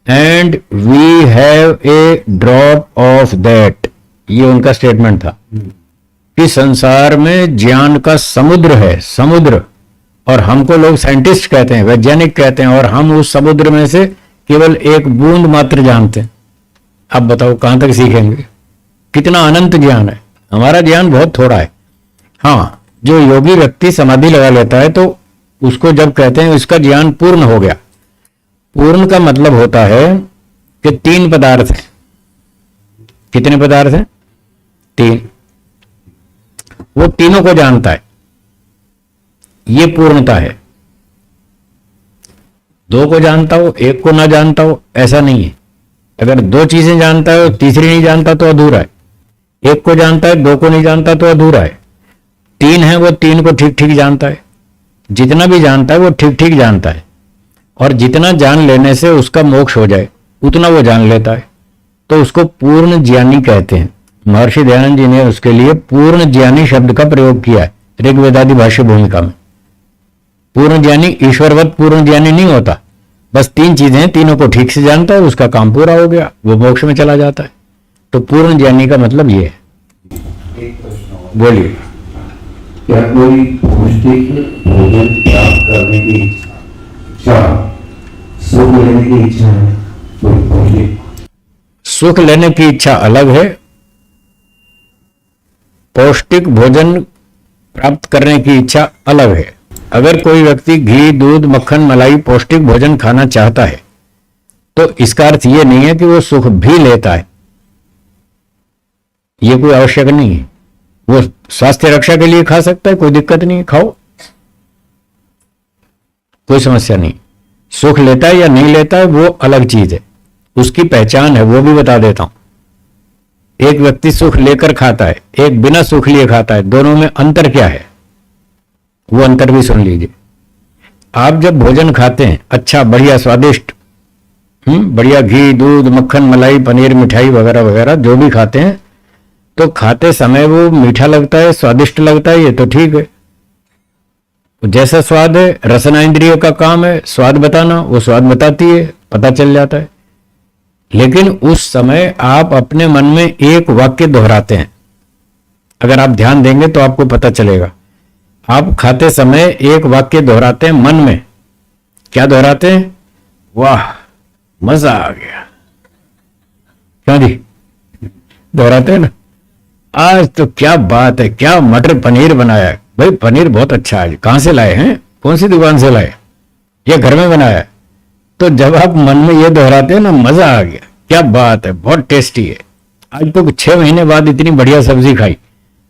and we have a drop of that. ये उनका स्टेटमेंट था कि संसार में ज्ञान का समुद्र है, समुद्र, और हमको लोग साइंटिस्ट कहते हैं, वैज्ञानिक कहते हैं, और हम उस समुद्र में से केवल एक बूंद मात्र जानते हैं। अब बताओ कहां तक सीखेंगे? कितना अनंत ज्ञान है, हमारा ज्ञान बहुत थोड़ा है। हाँ, जो योगी व्यक्ति समाधि लगा लेता है तो उसको जब कहते हैं इसका ज्ञान पूर्ण हो गया, पूर्ण का मतलब होता है कि 3 पदार्थ हैं। कितने पदार्थ हैं? 3। वो तीनों को जानता है, ये पूर्णता है। 2 को जानता हो, 1 को ना जानता हो, ऐसा नहीं है। अगर 2 चीजें जानता है और तीसरी नहीं जानता तो अधूरा है। 1 को जानता है, 2 को नहीं जानता तो अधूरा है। 3 है, वो 3 को ठीक ठीक जानता है। जितना भी जानता है वो ठीक ठीक जानता है, और जितना जान लेने से उसका मोक्ष हो जाए उतना वो जान लेता है, तो उसको पूर्ण ज्ञानी कहते हैं। महर्षि दयानंद जी ने उसके लिए पूर्ण ज्ञानी शब्द का प्रयोग किया है ऋग्वेदादि भाष्य भूमिका में। पूर्ण ज्ञानी ईश्वरवत पूर्ण ज्ञानी नहीं होता, बस 3 चीजें, तीनों को ठीक से जानता है, उसका काम पूरा हो गया, वो मोक्ष में चला जाता है। तो पूर्ण ज्ञानी का मतलब ये है। एक प्रश्न और। बोलिए। क्या कोई पौष्टिक भोजन प्राप्त करने की इच्छा, सुख लेने की इच्छा है? कोई पौष्टिक सुख लेने की इच्छा अलग है, पौष्टिक भोजन प्राप्त करने की इच्छा अलग है। अगर कोई व्यक्ति घी, दूध, मक्खन, मलाई पौष्टिक भोजन खाना चाहता है तो इसका अर्थ यह नहीं है कि वो सुख भी लेता है, ये कोई आवश्यक नहीं है। वो स्वास्थ्य रक्षा के लिए खा सकता है, कोई दिक्कत नहीं, खाओ, कोई समस्या नहीं। सुख लेता है या नहीं लेता है वो अलग चीज है, उसकी पहचान है, वो भी बता देता हूं। एक व्यक्ति सुख लेकर खाता है, एक बिना सुख लिए खाता है, दोनों में अंतर क्या है वो अंतर भी सुन लीजिए। आप जब भोजन खाते हैं अच्छा, बढ़िया, स्वादिष्ट, बढ़िया घी, दूध, मक्खन, मलाई, पनीर, मिठाई वगैरह वगैरह जो भी खाते हैं, तो खाते समय वो मीठा लगता है, स्वादिष्ट लगता है, ये तो ठीक है। जैसा स्वाद है, रसना इंद्रिय का काम है स्वाद बताना, वो स्वाद बताती है, पता चल जाता है। लेकिन उस समय आप अपने मन में एक वाक्य दोहराते हैं, अगर आप ध्यान देंगे तो आपको पता चलेगा आप खाते समय एक वाक्य दोहराते हैं मन में। क्या दोहराते हैं? वाह मजा आ गया। क्यों जी? दोहराते हैं ना, आज तो क्या बात है, क्या मटर पनीर बनाया है। भाई पनीर बहुत अच्छा है, कहां से लाए हैं, कौन सी दुकान से लाए, ये घर में बनाया है। तो जब आप मन में ये दोहराते हैं ना, मजा आ गया, क्या बात है, बहुत टेस्टी है, आज तो 6 महीने बाद इतनी बढ़िया सब्जी खाई।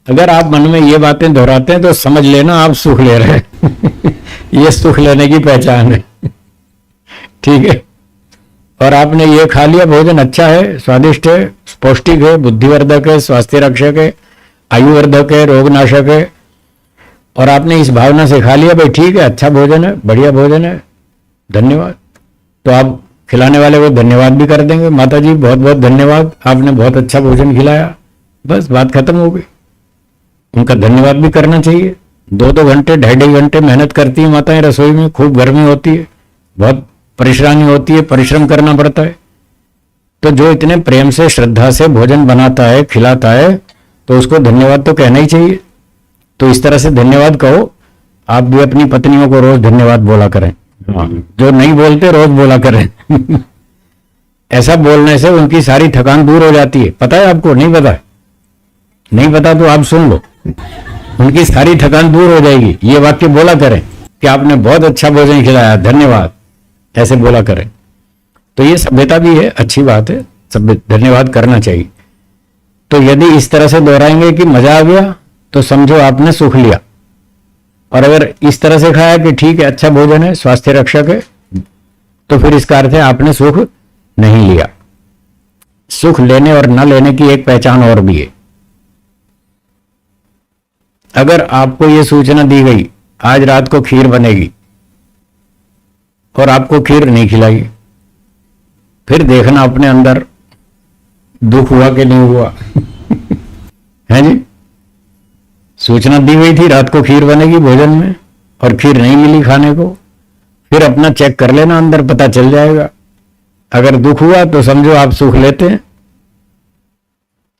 अगर आप मन में ये बातें दोहराते हैं तो समझ लेना आप सुख ले रहे हैं। ये सुख लेने की पहचान है। ठीक है। और आपने ये खा लिया, भोजन अच्छा है, स्वादिष्ट है, पौष्टिक है, बुद्धिवर्धक है, स्वास्थ्य रक्षक है, आयुवर्धक है, रोगनाशक है, और आपने इस भावना से खा लिया, भाई ठीक है, अच्छा भोजन है, बढ़िया भोजन है, धन्यवाद। तो आप खिलाने वाले को धन्यवाद भी कर देंगे, माता जी बहुत बहुत धन्यवाद, आपने बहुत अच्छा भोजन खिलाया, बस बात खत्म हो गई। उनका धन्यवाद भी करना चाहिए। 2-2 घंटे 2.5 घंटे मेहनत करती है माताएं रसोई में, खूब गर्मी होती है, बहुत परेशानी होती है, परिश्रम करना पड़ता है। तो जो इतने प्रेम से श्रद्धा से भोजन बनाता है, खिलाता है, तो उसको धन्यवाद तो कहना ही चाहिए। तो इस तरह से धन्यवाद कहो। आप भी अपनी पत्नियों को रोज धन्यवाद बोला करें। हाँ, जो नहीं बोलते रोज बोला करें। ऐसा बोलने से उनकी सारी थकान दूर हो जाती है। पता है आपको? नहीं पता है? नहीं पता तो आप सुन लो, उनकी सारी थकान दूर हो जाएगी। ये वाक्य बोला करें कि आपने बहुत अच्छा भोजन खिलाया, धन्यवाद, ऐसे बोला करें। तो ये सभ्यता भी है, अच्छी बात है, सब धन्यवाद करना चाहिए। तो यदि इस तरह से दोहराएंगे कि मजा आ गया, तो समझो आपने सुख लिया। और अगर इस तरह से खाया कि ठीक है, अच्छा भोजन है, स्वास्थ्य रक्षक है, तो फिर इसका अर्थ है आपने सुख नहीं लिया। सुख लेने और न लेने की एक पहचान और भी है। अगर आपको यह सूचना दी गई आज रात को खीर बनेगी और आपको खीर नहीं खिलाई, फिर देखना अपने अंदर दुख हुआ कि नहीं हुआ। है जी? सूचना दी गई थी रात को खीर बनेगी भोजन में और खीर नहीं मिली खाने को, फिर अपना चेक कर लेना, अंदर पता चल जाएगा। अगर दुख हुआ तो समझो आप सुख लेते हैं,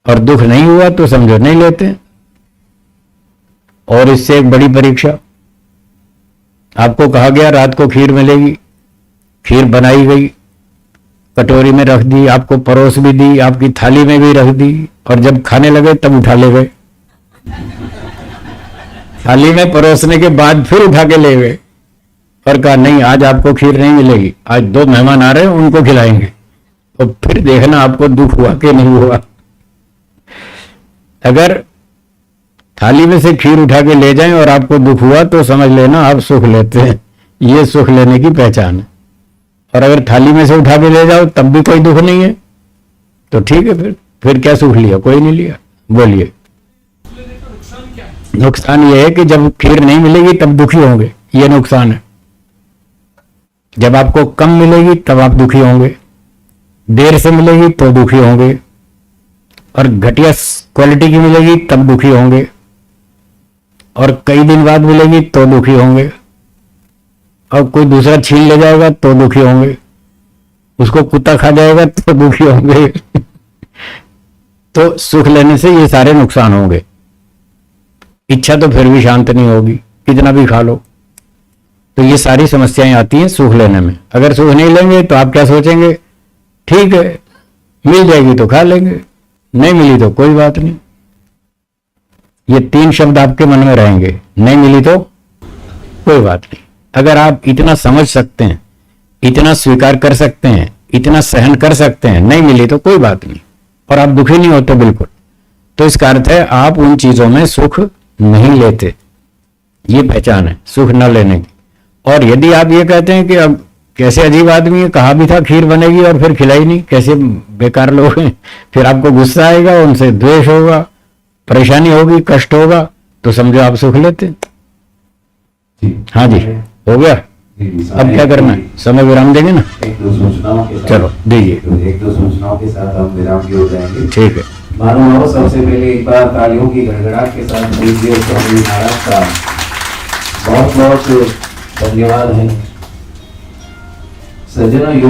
और दुख नहीं हुआ तो समझो नहीं लेते। और इससे एक बड़ी परीक्षा, आपको कहा गया रात को खीर मिलेगी, खीर बनाई गई, कटोरी में रख दी, आपको परोस भी दी, आपकी थाली में भी रख दी, और जब खाने लगे तब उठा ले गए। थाली में परोसने के बाद फिर उठा के ले गए और कहा नहीं आज आपको खीर नहीं मिलेगी, आज 2 मेहमान आ रहे हैं उनको खिलाएंगे। तो फिर देखना आपको दुख हुआ कि नहीं हुआ। अगर थाली में से खीर उठा के ले जाएं और आपको दुख हुआ तो समझ लेना आप सुख लेते हैं। ये सुख लेने की पहचान है। और अगर थाली में से उठा के ले जाओ तब भी कोई दुख नहीं है तो ठीक है, फिर क्या सुख लिया? कोई नहीं लिया। बोलिए नुकसान ये है कि जब खीर नहीं मिलेगी तब दुखी होंगे, ये नुकसान है। जब आपको कम मिलेगी तब आप दुखी होंगे, देर से मिलेगी तो दुखी होंगे, और घटिया क्वालिटी की मिलेगी तब दुखी होंगे, और कई दिन बाद मिलेगी तो दुखी होंगे, और कोई दूसरा छीन ले जाएगा तो दुखी होंगे, उसको कुत्ता खा जाएगा तो दुखी होंगे। तो सुख लेने से ये सारे नुकसान होंगे। इच्छा तो फिर भी शांत नहीं होगी, कितना भी खा लो। तो ये सारी समस्याएं आती हैं सुख लेने में। अगर सुख नहीं लेंगे तो आप क्या सोचेंगे? ठीक है, मिल जाएगी तो खा लेंगे, नहीं मिली तो कोई बात नहीं। ये 3 शब्द आपके मन में रहेंगे, नहीं मिली तो कोई बात नहीं। अगर आप इतना समझ सकते हैं, इतना स्वीकार कर सकते हैं, इतना सहन कर सकते हैं, नहीं मिली तो कोई बात नहीं, और आप दुखी नहीं होते बिल्कुल, तो इसका अर्थ है आप उन चीजों में सुख नहीं लेते। ये पहचान है सुख न लेने की। और यदि आप ये कहते हैं कि अब कैसे अजीब आदमी है, कहा भी था खीर बनेगी और फिर खिलाई नहीं, कैसे बेकार लोग हैं, फिर आपको गुस्सा आएगा, उनसे द्वेष होगा, परेशानी होगी, कष्ट होगा, तो समझो आप सुख लेते। हाँ जी, हो गया। अब क्या करना है? समय विराम देंगे ना? 1-2 सूचनाओं के साथ चलो दीजिए। 1-2 सूचनाओं के साथ हम विराम की हो जाएंगे। ठीक है। मानो सबसे पहले एक बार तालियों की गड़गड़ाहट के साथ दीजिए स्वामी महाराज का बहुत बहुत धन्यवाद है। सज्जनों